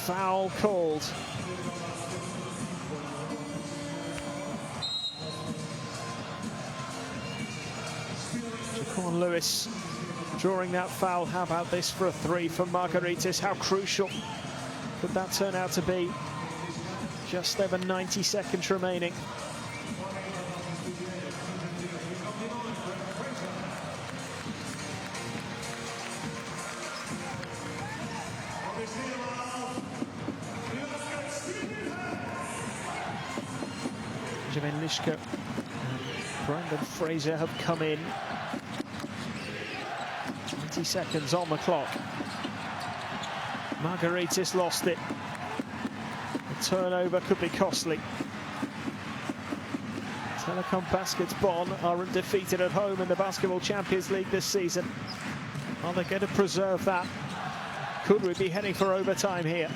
Foul called. Jaquan Lewis drawing that foul. How about this for a 3 from Margaritis? How crucial could that turn out to be? Just over 90 seconds remaining. Benjamin Lischke and Brandon Fraser have come in. 20 seconds on the clock. Margaritis lost it. The turnover could be costly. Telekom Baskets Bonn are undefeated at home in the Basketball Champions League this season. Are they going to preserve that? Could we be heading for overtime here?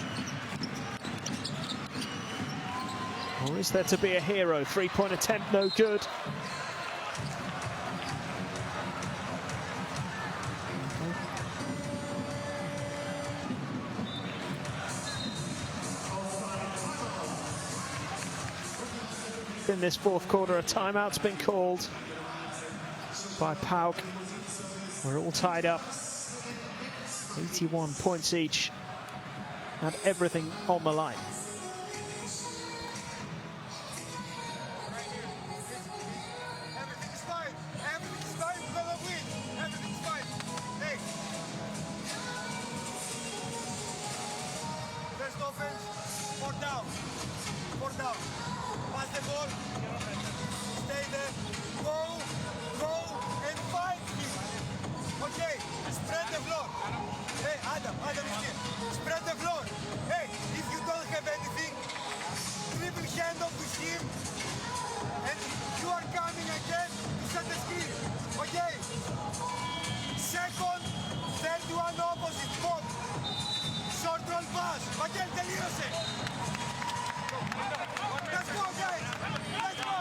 Or is there to be a hero? Three-point attempt, no good. In this fourth quarter, a timeout's been called by PAOK. We're all tied up. 81 points each and everything on the line. Everything's fine. Everything's fine. We're gonna win. Everything's fine. Hey. First offense. 4 down. 4 down. Pass the ball. Stay there. Go. Go and fight him. Okay. Spread the floor. Hey, Adam is here. Spread the floor. Hey, if you don't have anything, dribble hand off with him. And you are coming again to set the screen. Okay. Second, third one opposite. Both. Short roll pass. Again, τελείωσε. Let's go, guys. Let's go.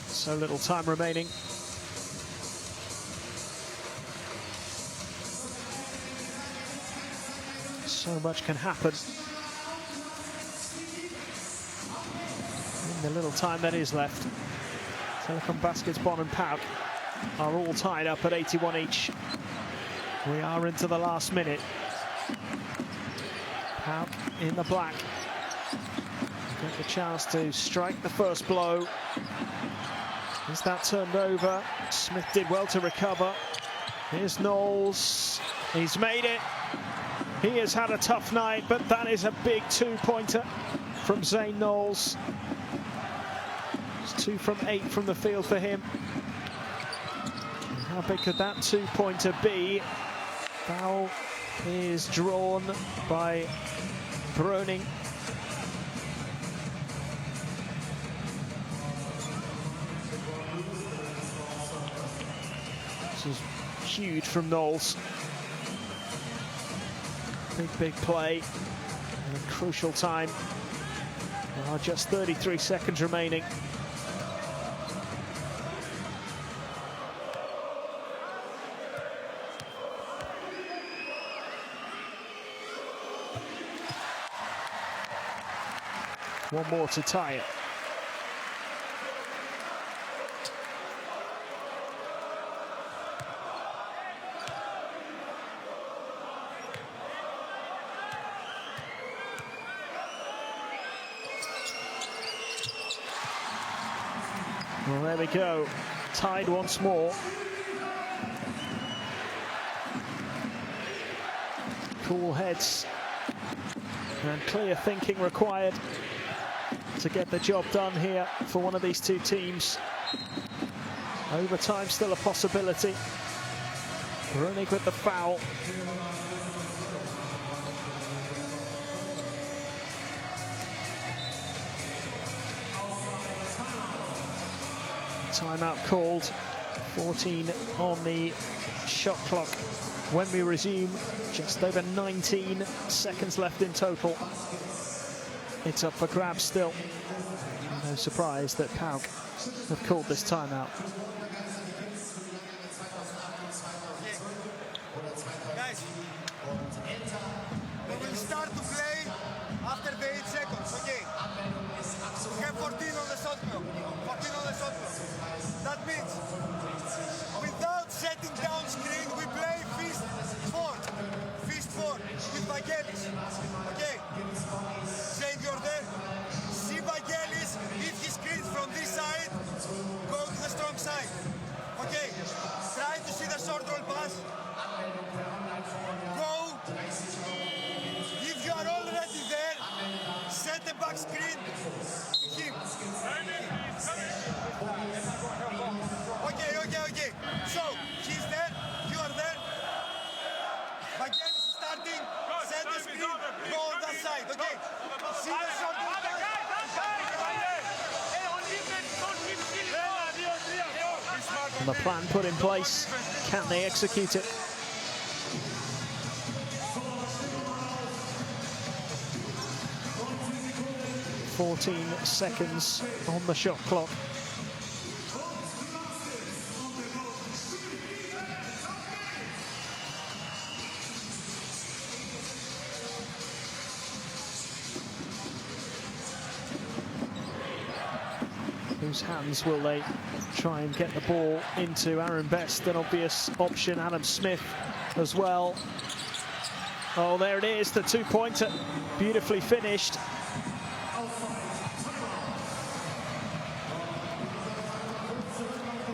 So little time remaining. So much can happen in the little time that is left. Telekom Baskets Bonn and PAOK are all tied up at 81 each. We are into the last minute. PAOK in the black. Get the chance to strike the first blow. Is that turned over? Smith did well to recover. Here's Knowles. He's made it. He has had a tough night, but that is a big two-pointer from Zane Knowles. It's 2 from 8 from the field for him. How big could that two-pointer be? Foul is drawn by Browning. This is huge from Knowles. Big play. And a crucial time. There are just 33 seconds remaining. One more to tie it. Well, there we go. Tied once more. Cool heads and clear thinking required to get the job done here for one of these two teams. Overtime still a possibility. Brunig with the foul. Timeout called. 14 on the shot clock when we resume. Just over 19 seconds left in total. It's up for grabs still. No surprise that PAOK have called this timeout. Guys, we will start to play after the 8 seconds, okay? We have 14 on the shot clock. 14 on the shot clock. That means without setting down screen, we play fist 4. Fist 4 with Vangelis. Okay? Shane, you're there. See Vangelis, if he screens from this side, go And the plan put in place, can they execute it? .14 seconds on the shot clock. Whose hands will they try and get the ball into? Aaron Best, an obvious option. Adam Smith as well. Oh, there it is, the two-pointer. Beautifully finished.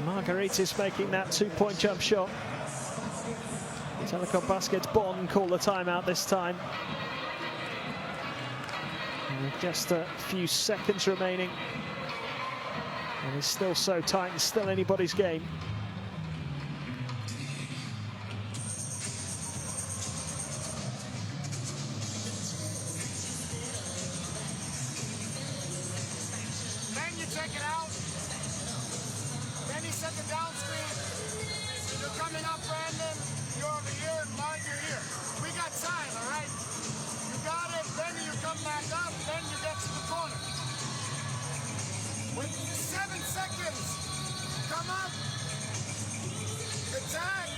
Margaritis making that two-point jump shot. Telekom Baskets Bonn call the timeout this time. With just a few seconds remaining. And it's still so tight, it's still anybody's game. Then you check it out. Then you set the down screen. You're coming up, Brandon. You're over here. Mark, you're here. We got time, all right? You got it. Then you come back up. Then you get to the corner. With 7 seconds, come up, attack,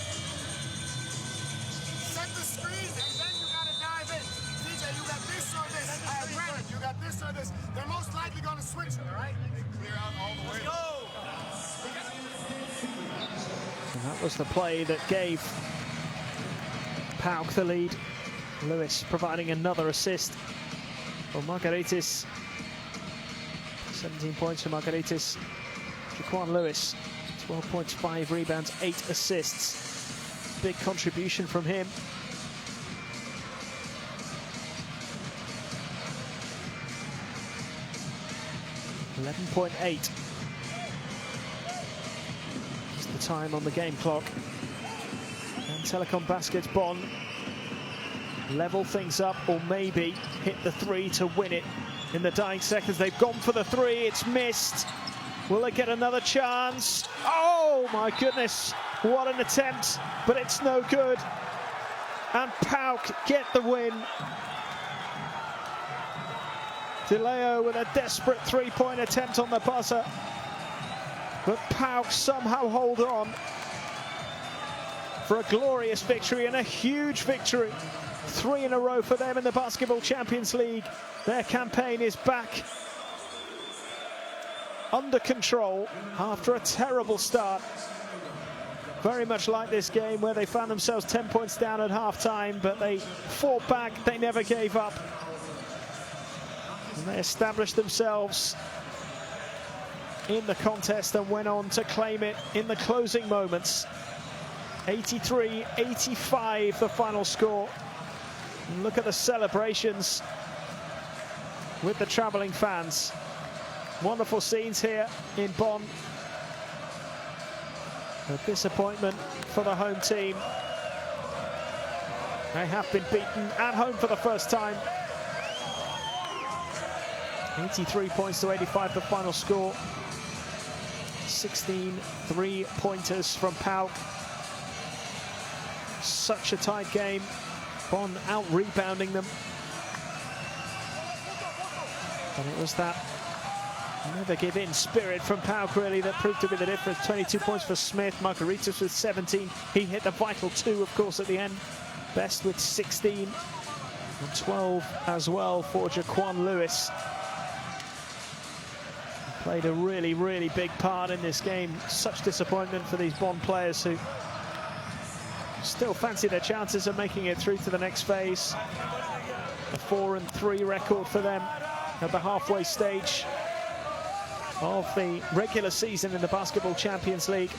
set the screen, and then you gotta dive in. DJ, you got this or this. Brandon, you got this or this. They're most likely gonna switch it, all right? Clear out all the way. Let's go! And that was the play that gave PAOK the lead. Lewis providing another assist. Well, Margaritis. 17 points for Margaritis. Jaquan Lewis, 12 points, 5 rebounds, 8 assists. Big contribution from him. .8 is the time on the game clock. And Telekom Baskets Bonn level things up, or maybe hit the three to win it. In the dying seconds, they've gone for the three. It's missed. Will they get another chance? Oh, my goodness. What an attempt, but it's no good. And PAOK get the win. DeLeo with a desperate three-point attempt on the buzzer. But PAOK somehow hold on for a glorious victory and a huge victory. 3 in a row for them in the Basketball Champions League. Their campaign is back under control after a terrible start. Very much like this game where they found themselves 10 points down at half-time, but they fought back, they never gave up. And they established themselves in the contest and went on to claim it in the closing moments. 83-85 the final score. And look at the celebrations with the travelling fans. Wonderful scenes here in Bonn. A disappointment for the home team. They have been beaten at home for the first time. 83 points to 85 the final score. 16 three-pointers from PAOK. Such a tight game. Bonn out-rebounding them. And it was that never-give-in spirit from PAOK, really, that proved to be the difference. 22 points for Smith. Margaritis with 17. He hit the vital 2, of course, at the end. Best with 16. And 12 as well for Jaquan Lewis. He played a really, really big part in this game. Such disappointment for these Bonn players who still fancy their chances of making it through to the next phase. A 4-3 record for them at the halfway stage of the regular season in the Basketball Champions League.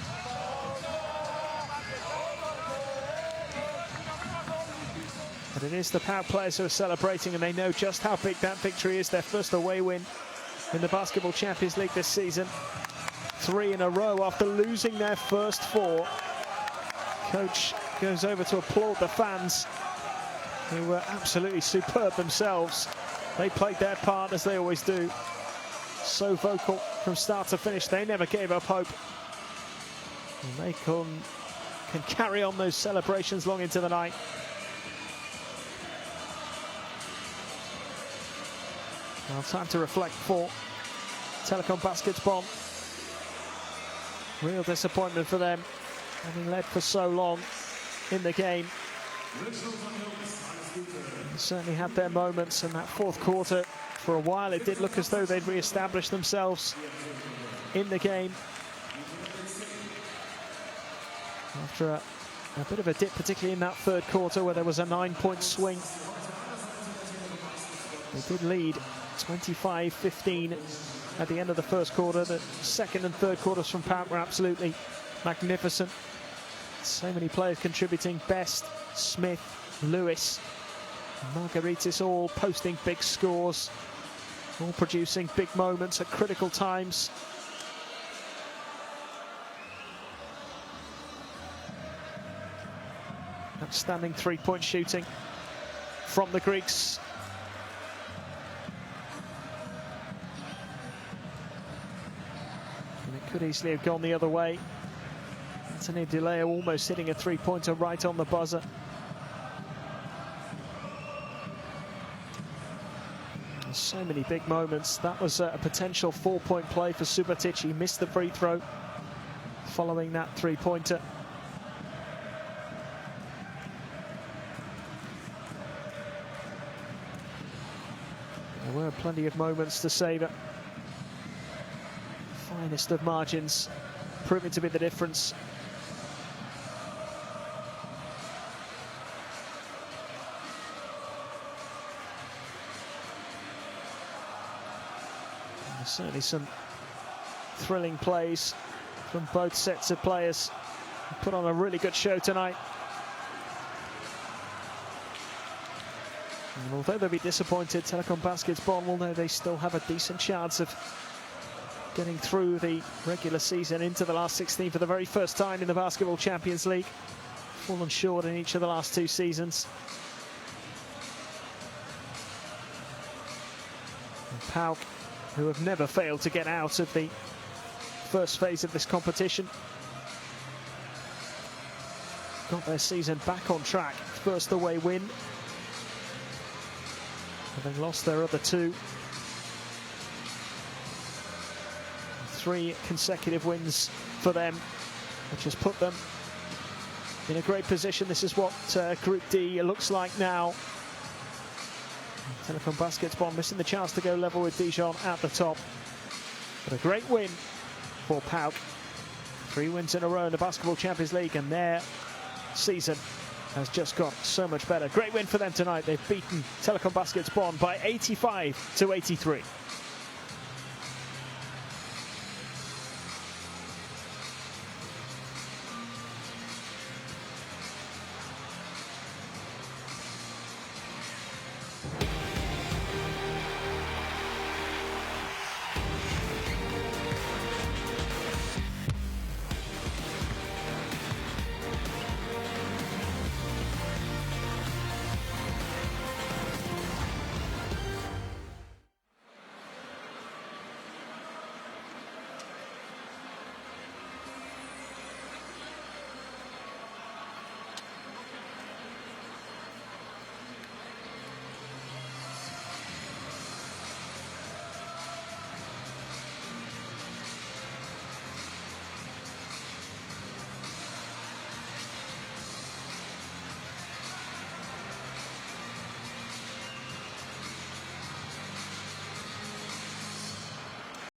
But it is the PAOK players who are celebrating, and they know just how big that victory is. Their first away win in the Basketball Champions League this season. 3 in a row after losing their first 4. Coach goes over to applaud the fans, who were absolutely superb themselves. They played their part, as they always do. So vocal from start to finish. They never gave up hope. And they can carry on those celebrations long into the night. Well, time to reflect for Telekom Basketball. Real disappointment for them, having led for so long in the game. They certainly had their moments in that fourth quarter. For a while, it did look as though they'd re-established themselves in the game. After a bit of a dip, particularly in that third quarter, where there was a 9-point swing. They did lead 25-15 at the end of the first quarter. The second and third quarters from PAOK were absolutely magnificent. So many players contributing. Best, Smith, Lewis, Margaritis all posting big scores, all producing big moments at critical times. Outstanding three-point shooting from the Greeks. And it could easily have gone the other way. Anthony DeLeo almost hitting a three-pointer right on the buzzer. So many big moments. That was a potential 4-point play for Subotic. He missed the free throw following that three-pointer. There were plenty of moments to savour. Finest of margins, proving to be the difference. There's certainly some thrilling plays from both sets of players. They put on a really good show tonight. And although they'll be disappointed, Telekom Basketball will know they still have a decent chance of getting through the regular season into the last 16 for the very first time in the Basketball Champions League. Fallen short in each of the last two seasons. And PAOK, who have never failed to get out of the first phase of this competition, got their season back on track. First away win, having lost their other two. 3 consecutive wins for them, which has put them in a great position. This is what Group D looks like now. Telekom Basketball missing the chance to go level with Dijon at the top. But a great win for PAOK. 3 wins in a row in the Basketball Champions League, and their season has just got so much better. Great win for them tonight. They've beaten Telekom Basketball by 85-83.